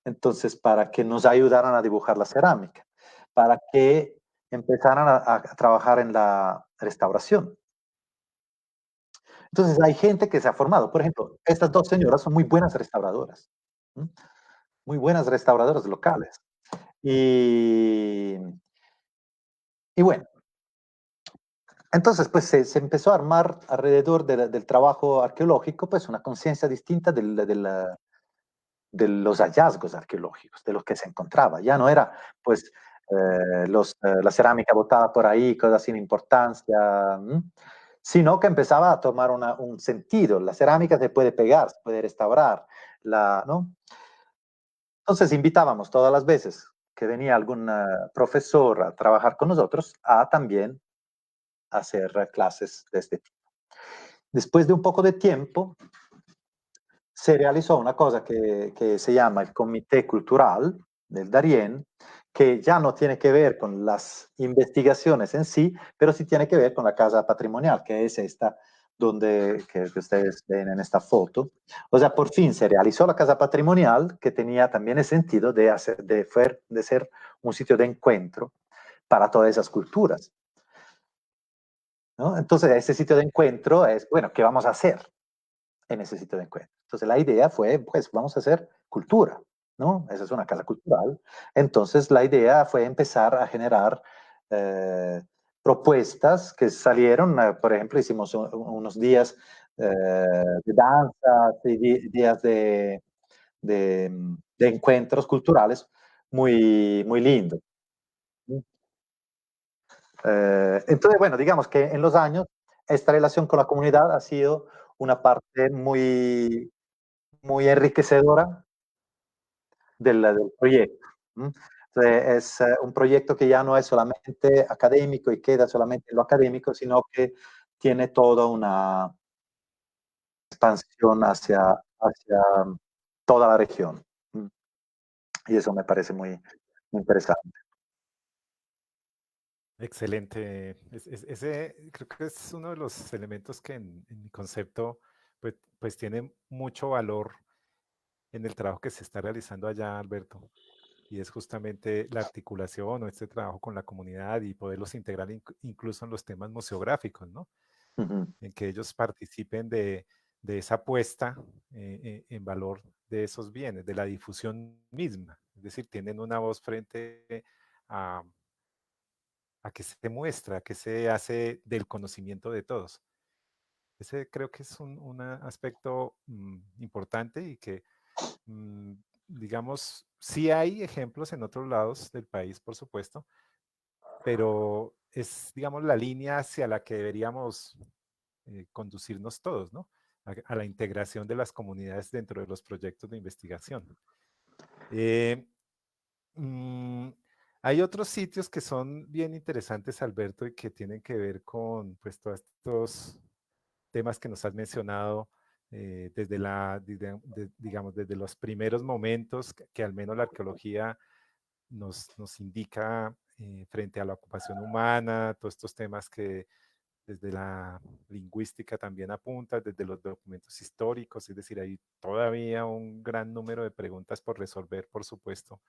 Entonces, para que nos ayudaran a dibujar la cerámica, para que empezaran a trabajar en la restauración. Entonces, hay gente que se ha formado. Por ejemplo, estas dos señoras son muy buenas restauradoras, ¿no? Muy buenas restauradoras locales. Y, y bueno, entonces, pues se empezó a armar alrededor del trabajo arqueológico, pues una conciencia distinta de los hallazgos arqueológicos, de lo que se encontraba. Ya no era, pues, la cerámica botada por ahí, cosas sin importancia, sino que empezaba a tomar un sentido. La cerámica se puede pegar, se puede restaurar, ¿no? Entonces invitábamos todas las veces que venía algún profesor a trabajar con nosotros a también hacer clases de este tipo. Después de un poco de tiempo, se realizó una cosa que se llama el Comité Cultural del Darién, que ya no tiene que ver con las investigaciones en sí, pero sí tiene que ver con la casa patrimonial, que es esta que ustedes ven en esta foto. O sea, por fin se realizó la casa patrimonial, que tenía también el sentido de ser un sitio de encuentro para todas esas culturas, ¿no? Entonces, ese sitio de encuentro es, bueno, ¿qué vamos a hacer en ese sitio de encuentro? Entonces, la idea fue, pues, vamos a hacer cultura, ¿no? Esa es una casa cultural. Entonces, la idea fue empezar a generar propuestas que salieron, por ejemplo, hicimos unos días de danza, días de encuentros culturales muy, muy lindos. Entonces, bueno, digamos que en los años esta relación con la comunidad ha sido una parte muy, muy enriquecedora del proyecto. Entonces, es un proyecto que ya no es solamente académico y queda solamente en lo académico, sino que tiene toda una expansión hacia toda la región. Y eso me parece muy, muy interesante. Excelente. Ese creo que es uno de los elementos que en mi concepto pues tiene mucho valor en el trabajo que se está realizando allá, Alberto. Y es justamente la articulación o este trabajo con la comunidad y poderlos integrar incluso en los temas museográficos, ¿no? Ujú. En que ellos participen de esa puesta en valor de esos bienes, de la difusión misma. Es decir, tienen una voz frente a, a que se muestra, que se hace del conocimiento de todos. Ese creo que es un aspecto importante y que, mm, digamos, sí hay ejemplos en otros lados del país, por supuesto, pero es, digamos, la línea hacia la que deberíamos conducirnos todos, ¿no? A la integración de las comunidades dentro de los proyectos de investigación. Eh, mm, Hay otros sitios que son bien interesantes, Alberto, y que tienen que ver con pues, todos estos temas que nos has mencionado desde digamos, desde los primeros momentos que al menos la arqueología nos indica frente a la ocupación humana, todos estos temas que desde la lingüística también apunta, desde los documentos históricos, es decir, hay todavía un gran número de preguntas por resolver, por supuesto.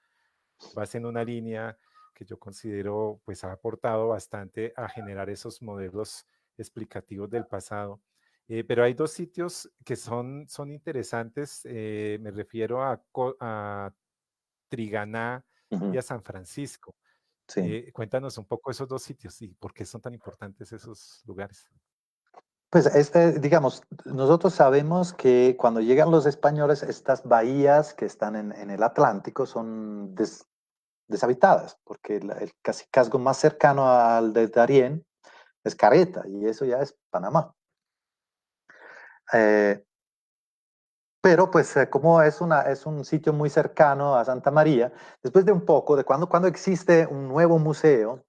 Vas en una línea que yo considero pues ha aportado bastante a generar esos modelos explicativos del pasado. Pero hay dos sitios que son interesantes, me refiero a Triganá y Ujú. a San Francisco. Sí. Cuéntanos un poco esos dos sitios y por qué son tan importantes esos lugares. Pues digamos, nosotros sabemos que cuando llegan los españoles, estas bahías que están en el Atlántico son deshabitadas, porque el cacicazgo más cercano al de Darién es Careta, y eso ya es Panamá. Eh, pero pues como es un sitio muy cercano a Santa María, después de un poco, de cuando existe un nuevo museo,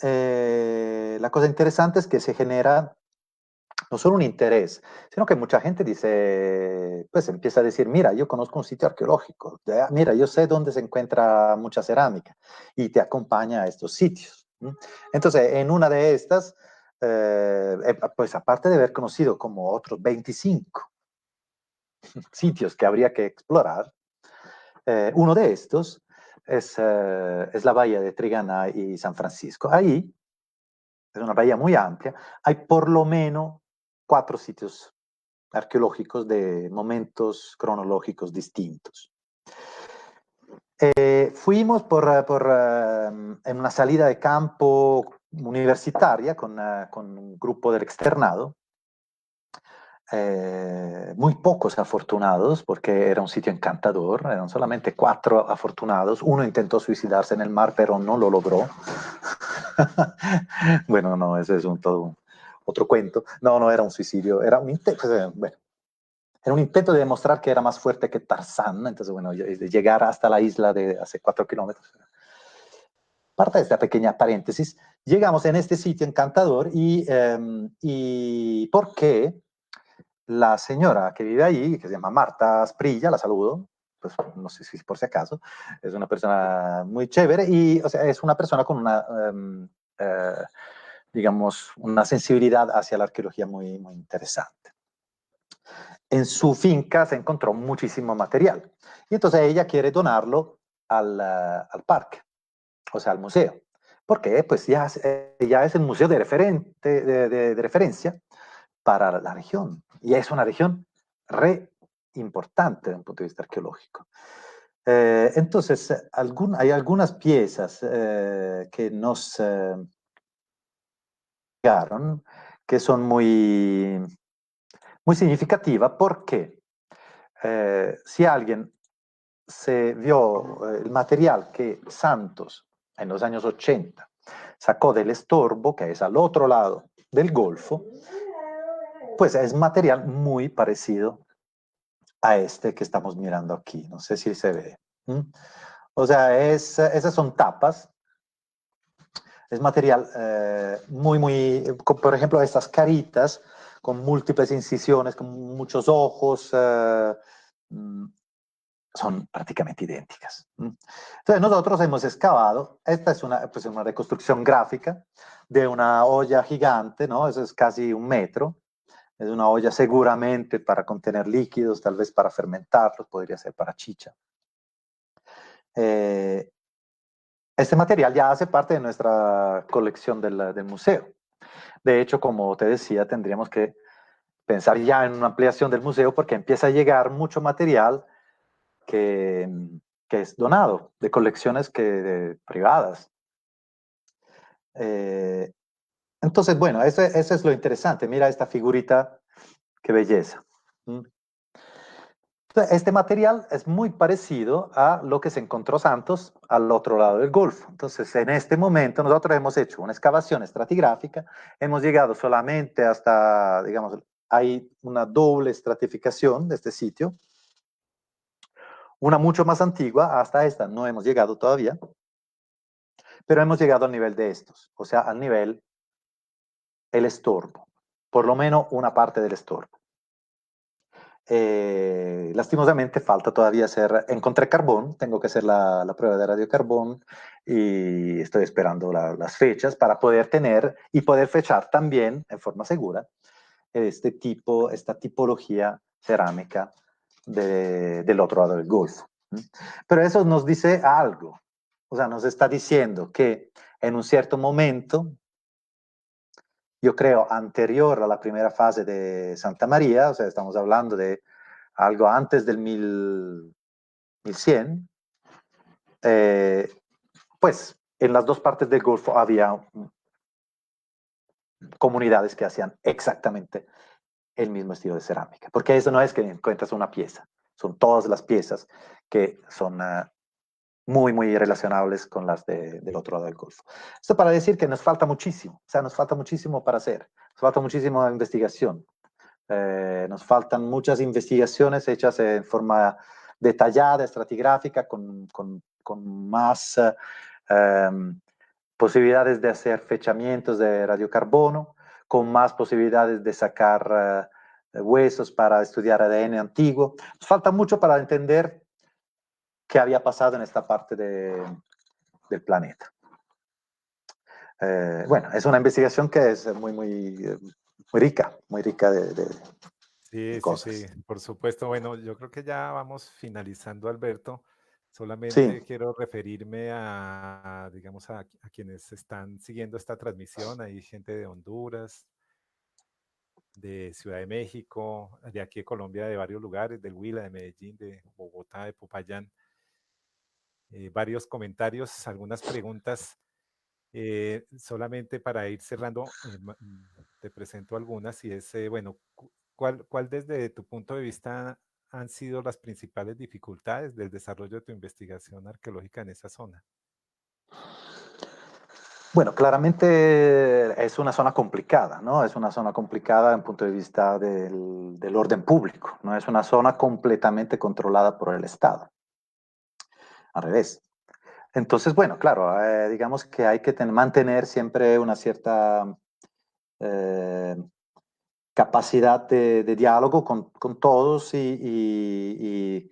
la cosa interesante es que se genera no solo un interés, sino que mucha gente dice, pues empieza a decir, mira, yo conozco un sitio arqueológico, mira, yo sé dónde se encuentra mucha cerámica y te acompaña a estos sitios. Entonces, en una de estas, pues aparte de haber conocido como otros 25 sitios que habría que explorar, uno de estos es la bahía de Trigana y San Francisco. Ahí es una bahía muy amplia, hay por lo menos 4 sitios arqueológicos de momentos cronológicos distintos. Fuimos en una salida de campo universitaria con un grupo del externado, muy pocos afortunados porque era un sitio encantador, eran solamente 4 afortunados, uno intentó suicidarse en el mar pero no lo logró. Bueno, no, ese es todo otro cuento. No, no era un suicidio, era un intento, bueno, era un intento de demostrar que era más fuerte que Tarzán, entonces bueno, de llegar hasta la isla de hace 4 kilómetros. Parte de esta pequeña paréntesis, llegamos en este sitio encantador y ¿por qué? La señora que vive ahí, que se llama Marta Asprilla, la saludo, pues no sé si por si acaso, es una persona muy chévere y, o sea, es una persona con una, digamos, una sensibilidad hacia la arqueología muy, muy interesante. En su finca se encontró muchísimo material y entonces ella quiere donarlo al parque, o sea, al museo. Porque pues ya es el museo de referencia para la región. Y es una región re importante desde un punto de vista arqueológico. Entonces, hay algunas piezas que nos llegaron que son muy, muy significativas. ¿Por qué? si alguien se vio el material que Santos en los años 80 sacó del Estorbo, que es al otro lado del Golfo, pues es material muy parecido a este que estamos mirando aquí. No sé si se ve. O sea, esas son tapas. Es material por ejemplo, estas caritas con múltiples incisiones, con muchos ojos, son prácticamente idénticas. Entonces nosotros hemos excavado, esta es pues una reconstrucción gráfica de una olla gigante, ¿no? Eso es casi 1 metro. Es una olla seguramente para contener líquidos, tal vez para fermentarlos, podría ser para chicha. Este material ya hace parte de nuestra colección del museo. De hecho, como te decía, tendríamos que pensar ya en una ampliación del museo porque empieza a llegar mucho material que es donado de colecciones privadas. Entonces, bueno, eso es lo interesante. Mira esta figurita, qué belleza. Este material es muy parecido a lo que se encontró Santos al otro lado del Golfo. Entonces, en este momento nosotros hemos hecho una excavación estratigráfica, hemos llegado solamente hasta, digamos, hay una doble estratificación de este sitio, una mucho más antigua, hasta esta no hemos llegado todavía, pero hemos llegado al nivel de estos, o sea, al nivel el Estorbo, por lo menos una parte del Estorbo. Lastimosamente falta todavía encontré carbón, tengo que hacer la prueba de radiocarbón y estoy esperando las fechas para poder tener y poder fechar también en forma segura esta tipología cerámica del otro lado del Golfo. Pero eso nos dice algo, o sea, nos está diciendo que en un cierto momento, yo creo anterior a la primera fase de Santa María, o sea, estamos hablando de algo antes del 1100, pues en las dos partes del Golfo había comunidades que hacían exactamente el mismo estilo de cerámica, porque eso no es que encuentras una pieza, son todas las piezas que son muy, muy relacionables con las del otro lado del Golfo. Esto para decir que nos falta muchísimo, o sea, nos falta muchísimo para hacer, nos falta muchísima investigación. Nos faltan muchas investigaciones hechas en forma detallada, estratigráfica, con más posibilidades de hacer fechamientos de radiocarbono, con más posibilidades de sacar huesos para estudiar ADN antiguo. Nos falta mucho para entender qué había pasado en esta parte del planeta. Bueno, es una investigación que es muy rica de Sí, sí, sí, cosas. por supuesto. Bueno, yo creo que ya vamos finalizando, Alberto. Sí, Solamente quiero referirme digamos, a quienes están siguiendo esta transmisión. Hay gente de Honduras, de Ciudad de México, de aquí de Colombia, de varios lugares, del Huila, de Medellín, de Bogotá, de Popayán. Varios comentarios, algunas preguntas. Solamente para ir cerrando, te presento algunas y es, bueno, ¿cuál desde tu punto de vista han sido las principales dificultades del desarrollo de tu investigación arqueológica en esa zona? bueno, claramente es una zona complicada, ¿no? Es una zona complicada desde el punto de vista del orden público, no es una zona completamente controlada por el Estado, al revés. Entonces, bueno, claro, digamos que hay que mantener siempre una cierta eh, capacidad de diálogo con todos y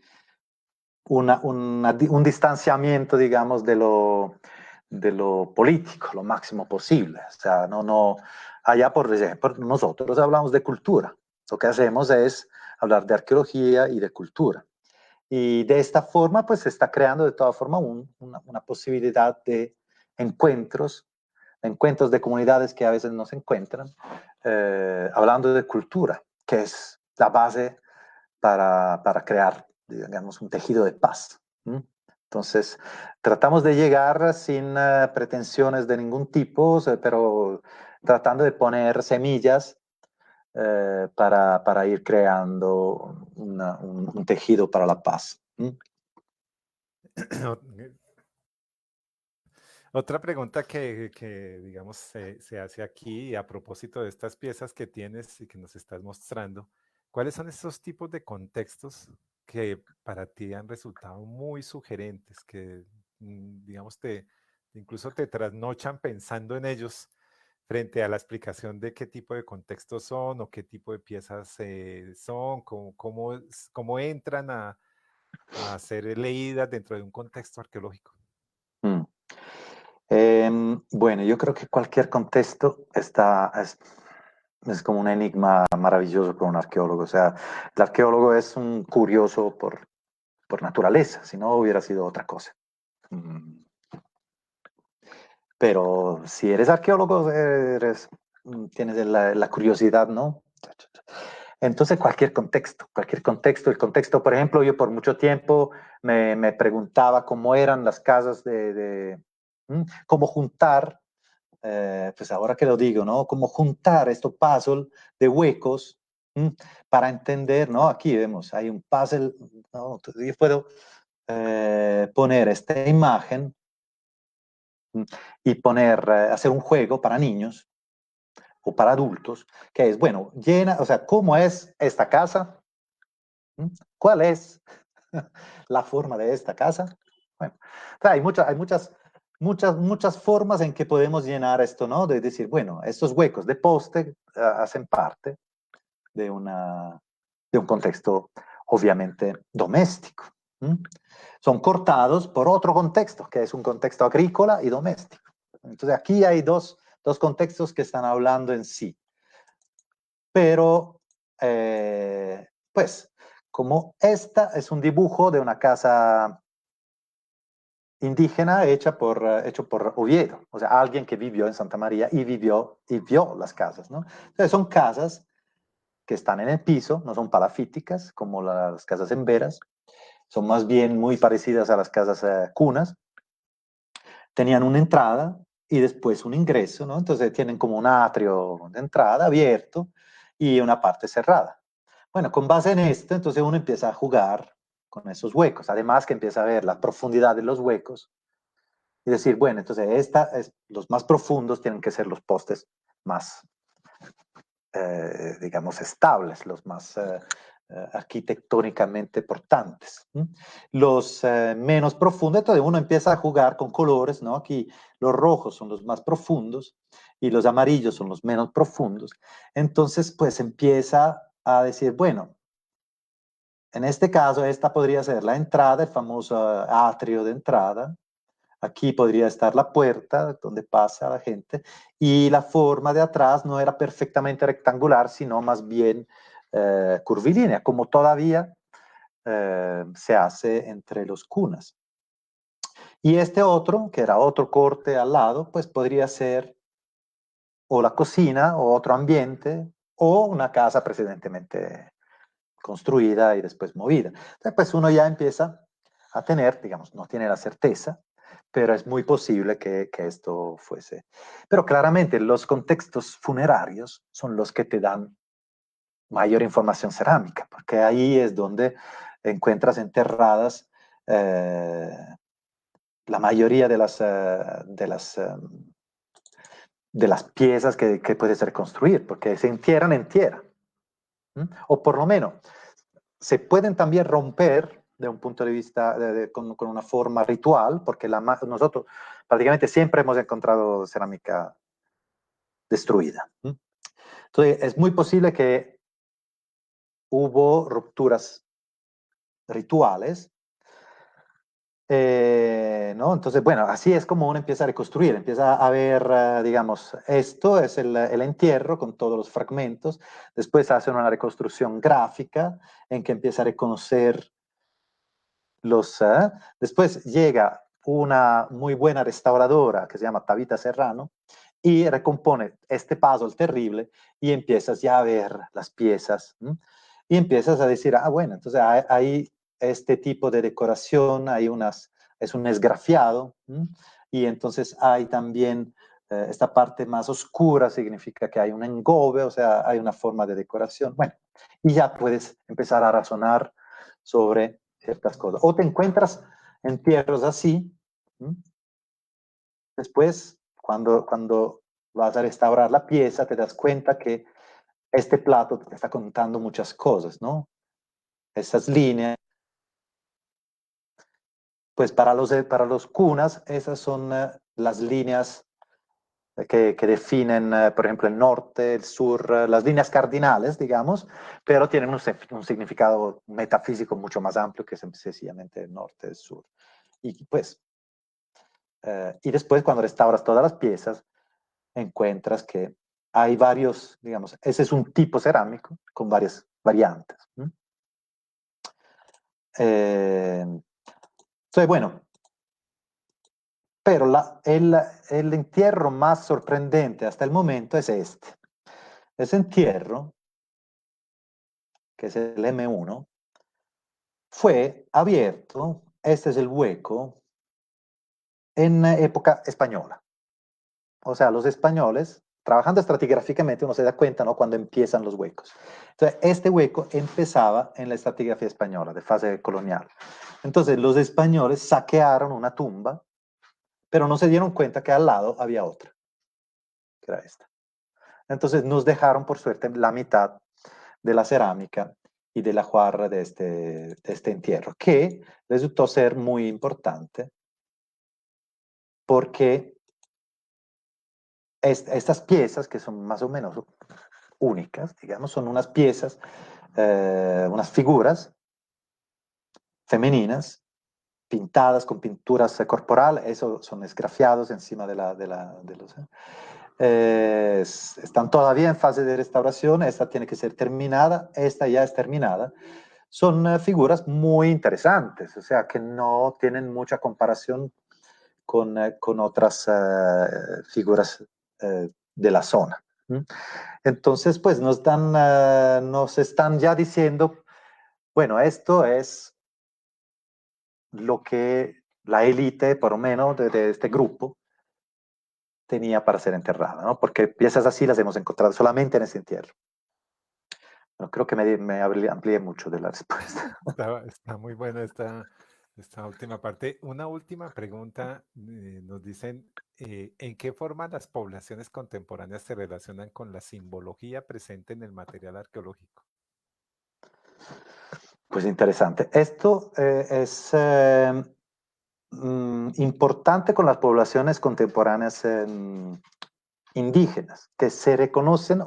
un distanciamiento, digamos, de lo político, lo máximo posible. O sea, allá por ejemplo, nosotros hablamos de cultura. Lo que hacemos es hablar de arqueología y de cultura. Y de esta forma, pues se está creando de todas formas una posibilidad de encuentros de comunidades que a veces no se encuentran, hablando de cultura, que es la base para crear, digamos, un tejido de paz. Entonces, tratamos de llegar sin pretensiones de ningún tipo, pero tratando de poner semillas para ir creando un tejido para la paz. Otra pregunta digamos, se hace aquí a propósito de estas piezas que tienes y que nos estás mostrando. ¿Cuáles son esos tipos de contextos que para ti han resultado muy sugerentes, que, digamos, incluso te trasnochan pensando en ellos frente a la explicación de qué tipo de contextos son o qué tipo de piezas son, cómo entran a ser leídas dentro de un contexto arqueológico? Mm. Bueno, yo creo que cualquier contexto es como un enigma maravilloso para un arqueólogo. O sea, el arqueólogo es un curioso por naturaleza, si no hubiera sido otra cosa. Mm. Pero si eres arqueólogo, tienes la curiosidad, ¿no? Entonces, cualquier contexto. El contexto, por ejemplo, yo por mucho tiempo me preguntaba cómo eran las casas cómo juntar, pues ahora que lo digo, ¿no? Cómo juntar estos puzzles de huecos, ¿m? Para entender, ¿no? Aquí vemos, hay un puzzle, ¿no? Entonces yo puedo poner esta imagen y hacer un juego para niños o para adultos, que es, bueno, o sea, ¿cómo es esta casa? ¿Cuál es la forma de esta casa? Bueno, o sea, hay muchas formas en que podemos llenar esto, ¿no? De decir, bueno, estos huecos de poste hacen parte de, de un contexto obviamente doméstico. Son cortados por otro contexto, que es un contexto agrícola y doméstico. Entonces aquí hay dos contextos que están hablando en sí. Pero, pues, como esta es un dibujo de una casa indígena hecho por Oviedo, o sea, alguien que vivió en Santa María y vio las casas, ¿no? Entonces son casas que están en el piso, no son palafíticas como las casas en veras, son más bien muy parecidas a las casas cunas. Tenían una entrada y después un ingreso, ¿no? Entonces tienen como un atrio de entrada abierto y una parte cerrada. Bueno, con base en esto, entonces uno empieza a jugar con esos huecos, además que empieza a ver la profundidad de los huecos y decir, bueno, entonces los más profundos tienen que ser los postes más, digamos, estables, los más arquitectónicamente portantes. Los menos profundos, entonces uno empieza a jugar con colores, ¿no? Aquí los rojos son los más profundos y los amarillos son los menos profundos. Entonces, pues empieza a decir, bueno, en este caso, esta podría ser la entrada, el famoso atrio de entrada. Aquí podría estar la puerta donde pasa la gente y la forma de atrás no era perfectamente rectangular, sino más bien curvilínea, como todavía se hace entre los cunas. Y este otro, que era otro corte al lado, pues podría ser o la cocina o otro ambiente o una casa precedentemente construida y después movida. Entonces, pues uno ya empieza a tener, digamos, no tiene la certeza, pero es muy posible que esto fuese. Pero claramente los contextos funerarios son los que te dan mayor información cerámica, porque ahí es donde encuentras enterradas la mayoría de las piezas que puedes reconstruir, porque se entierran en tierra. O por lo menos se pueden también romper de un punto de vista con una forma ritual, porque nosotros prácticamente siempre hemos encontrado cerámica destruida. Entonces, es muy posible que hubo rupturas rituales, ¿no? Entonces, bueno, así es como uno empieza a reconstruir, empieza a ver, digamos, esto es el entierro con todos los fragmentos, después hace una reconstrucción gráfica en que empieza a reconocer después llega una muy buena restauradora que se llama Tabita Serrano y recompone este puzzle terrible y empiezas ya a ver las piezas y empiezas a decir, bueno, entonces hay este tipo de decoración, es un esgrafiado y entonces hay también esta parte más oscura significa que hay un engobe, o sea, hay una forma de decoración. Bueno, y ya puedes empezar a razonar sobre ciertas cosas. O te encuentras entierros así. Después, cuando vas a restaurar la pieza, te das cuenta que este plato te está contando muchas cosas, ¿no? Esas líneas, pues para los cunas, esas son las líneas que definen, por ejemplo, el norte, el sur, las líneas cardinales, digamos, pero tienen un significado metafísico mucho más amplio que sencillamente el norte, el sur. Y pues, y después cuando restauras todas las piezas, encuentras que hay varios, digamos, ese es un tipo cerámico con varias variantes. Entonces, bueno, pero el entierro más sorprendente hasta el momento es este. Ese entierro, que es el M1, fue abierto, este es el hueco, en época española. O sea, los españoles, trabajando estratigráficamente, uno se da cuenta, ¿no?, cuando empiezan los huecos. Entonces, este hueco empezaba en la estratigrafía española, de fase colonial. Entonces, los españoles saquearon una tumba, pero no se dieron cuenta que al lado había otra, que era esta. Entonces, nos dejaron, por suerte, la mitad de la cerámica y de la jarra de este entierro, que resultó ser muy importante porque estas piezas, que son más o menos únicas, digamos, son unas piezas, unas figuras femeninas pintadas con pinturas corporal, eso son esgrafiados encima de los... están todavía en fase de restauración, esta tiene que ser terminada, esta ya es terminada. Son figuras muy interesantes, o sea, que no tienen mucha comparación con otras figuras de la zona. Entonces, pues nos están ya diciendo, bueno, esto es lo que la élite, por lo menos, de este grupo, tenía para ser enterrada, ¿no? Porque piezas así las hemos encontrado solamente en ese entierro. Bueno, creo que me amplié mucho de la respuesta. Está muy buena esta última parte. Una última pregunta. Nos dicen, ¿en qué forma las poblaciones contemporáneas se relacionan con la simbología presente en el material arqueológico? Pues interesante. Esto es importante con las poblaciones contemporáneas indígenas, que se reconocen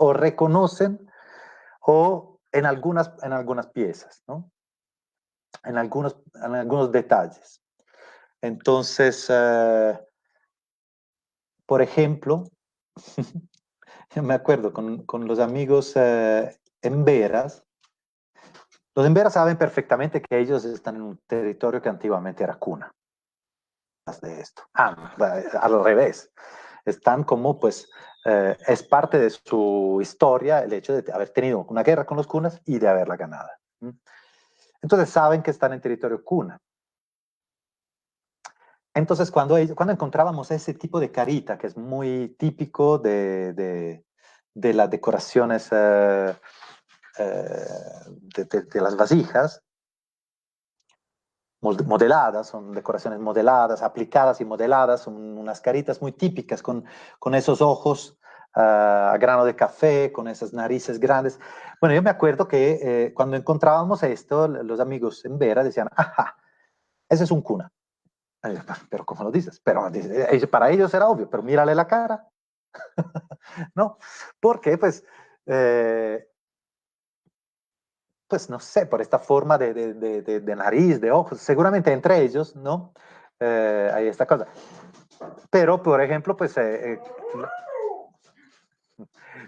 o en algunas piezas, ¿no? En algunos detalles. Entonces, por ejemplo, me acuerdo con los amigos emberas. Los emberas saben perfectamente que ellos están en un territorio que antiguamente era cuna de esto. Al revés. Están como, pues, es parte de su historia el hecho de haber tenido una guerra con los cunas y de haberla ganada. Entonces saben que están en territorio cuna. Entonces cuando encontrábamos ese tipo de carita, que es muy típico de las decoraciones de las vasijas, modeladas, son decoraciones modeladas, aplicadas y modeladas, son unas caritas muy típicas con esos ojos a grano de café, con esas narices grandes. Bueno, yo me acuerdo que cuando encontrábamos esto, los amigos en Vera decían, ajá, ese es un cuna. Pero ¿cómo lo dices? Pero para ellos era obvio, pero mírale la cara. ¿No? Porque pues no sé, por esta forma de nariz, de ojos, seguramente entre ellos, ¿no? Hay esta cosa. Pero, por ejemplo, pues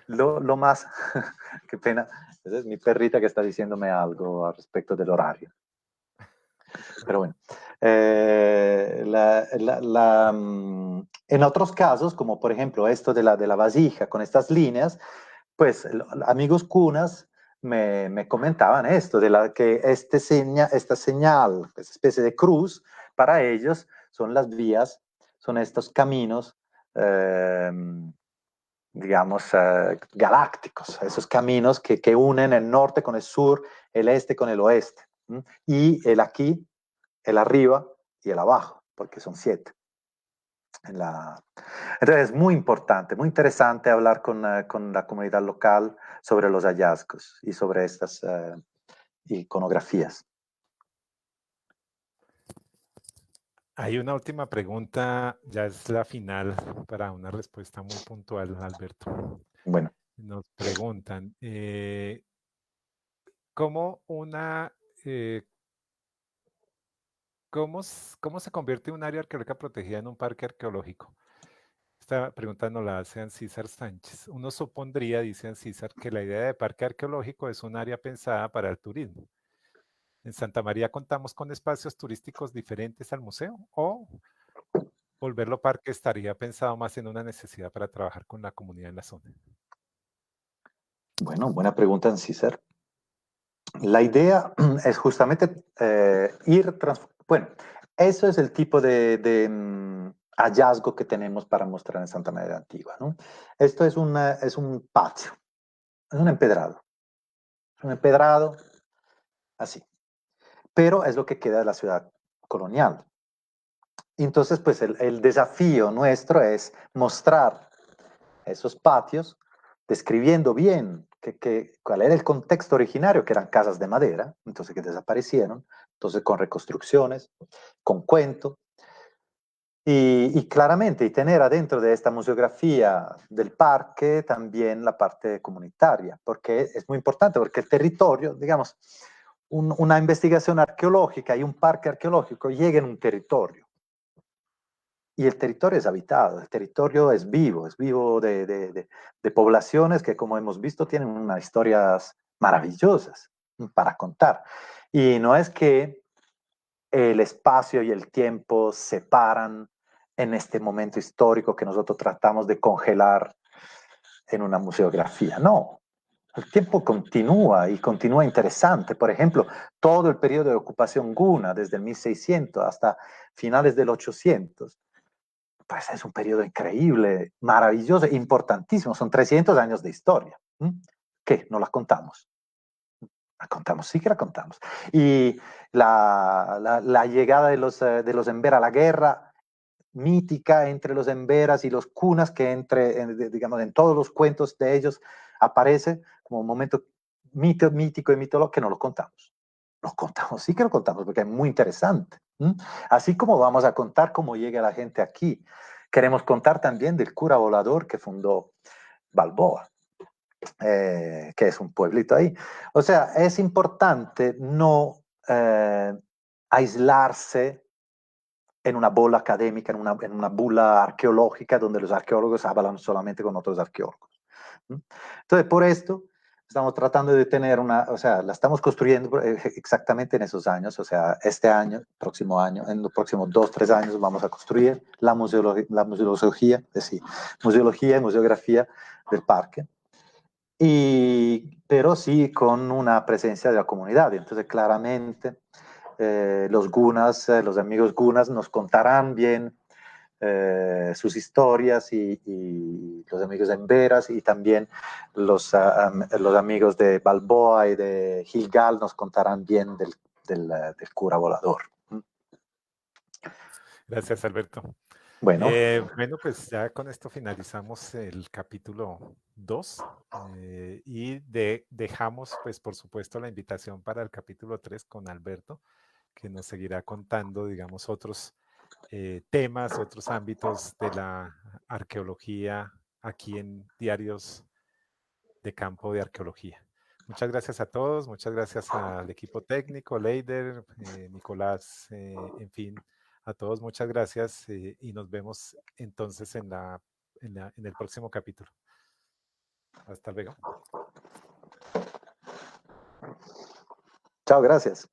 lo más, qué pena, esa es mi perrita que está diciéndome algo al respecto del horario. Pero bueno, en otros casos, como por ejemplo esto de la vasija con estas líneas, pues amigos cunas me comentaban esto, que esta señal, esta especie de cruz, para ellos son las vías, son estos caminos digamos, galácticos, esos caminos que unen el norte con el sur, el este con el oeste. Y el aquí, el arriba y el abajo, porque son 7. Entonces es muy importante, muy interesante hablar con la comunidad local sobre los hallazgos y sobre estas iconografías. Hay una última pregunta, ya es la final para una respuesta muy puntual, Alberto. Bueno. Nos preguntan, ¿cómo una... ¿cómo se convierte un área arqueológica protegida en un parque arqueológico? Esta pregunta nos la hace César Sánchez. Uno supondría, dice César, que la idea de parque arqueológico es un área pensada para el turismo. ¿En Santa María contamos con espacios turísticos diferentes al museo? ¿O volverlo parque estaría pensado más en una necesidad para trabajar con la comunidad en la zona? Bueno, buena pregunta, César. La idea es justamente bueno, eso es el tipo de hallazgo que tenemos para mostrar en Santa María Antigua, ¿no? Esto es un patio, es un empedrado así, pero es lo que queda de la ciudad colonial. Entonces, pues el desafío nuestro es mostrar esos patios, describiendo bien cuál era el contexto originario, que eran casas de madera, entonces que desaparecieron, entonces con reconstrucciones, con cuento, y claramente y tener adentro de esta museografía del parque también la parte comunitaria, porque es muy importante, porque el territorio, digamos, una investigación arqueológica y un parque arqueológico llega en un territorio. Y el territorio es habitado, el territorio es vivo de poblaciones que, como hemos visto, tienen unas historias maravillosas para contar. Y no es que el espacio y el tiempo se paran en este momento histórico que nosotros tratamos de congelar en una museografía, no. El tiempo continúa y continúa interesante. Por ejemplo, todo el periodo de ocupación guna, desde el 1600 hasta finales del 800, pues es un periodo increíble, maravilloso, importantísimo. Son 300 años de historia. ¿Qué? ¿No la contamos? La contamos, sí que la contamos. Y la llegada de los Embera a la guerra mítica entre los Emberas y los Cunas, que digamos, en todos los cuentos de ellos aparece como un momento mítico y mitológico, que no lo contamos. Lo contamos, sí que lo contamos, porque es muy interesante. Así como vamos a contar cómo llega la gente aquí, queremos contar también del cura volador que fundó Balboa, que es un pueblito ahí. O sea, es importante no aislarse en una bola académica, en una bula arqueológica, donde los arqueólogos hablan solamente con otros arqueólogos. Entonces, por esto, estamos tratando de tener o sea, la estamos construyendo exactamente en esos años, o sea, este año, próximo año, en los próximos 2, 3 años vamos a construir la museología, es decir, museología y museografía del parque, pero sí con una presencia de la comunidad. Entonces, claramente, los gunas, los amigos gunas nos contarán bien sus historias y los amigos en Veras y también los amigos de Balboa y de Gilgal nos contarán bien del cura volador. Gracias, Alberto. Bueno, Bueno, pues ya con esto finalizamos el capítulo 2 y dejamos, pues por supuesto, la invitación para el capítulo 3 con Alberto, que nos seguirá contando, digamos, otros temas, otros ámbitos de la arqueología aquí en Diarios de Campo de Arqueología. Muchas gracias a todos, muchas gracias al equipo técnico, Leider, Nicolás, en fin, a todos muchas gracias y nos vemos entonces en el próximo capítulo. Hasta luego. chao, gracias.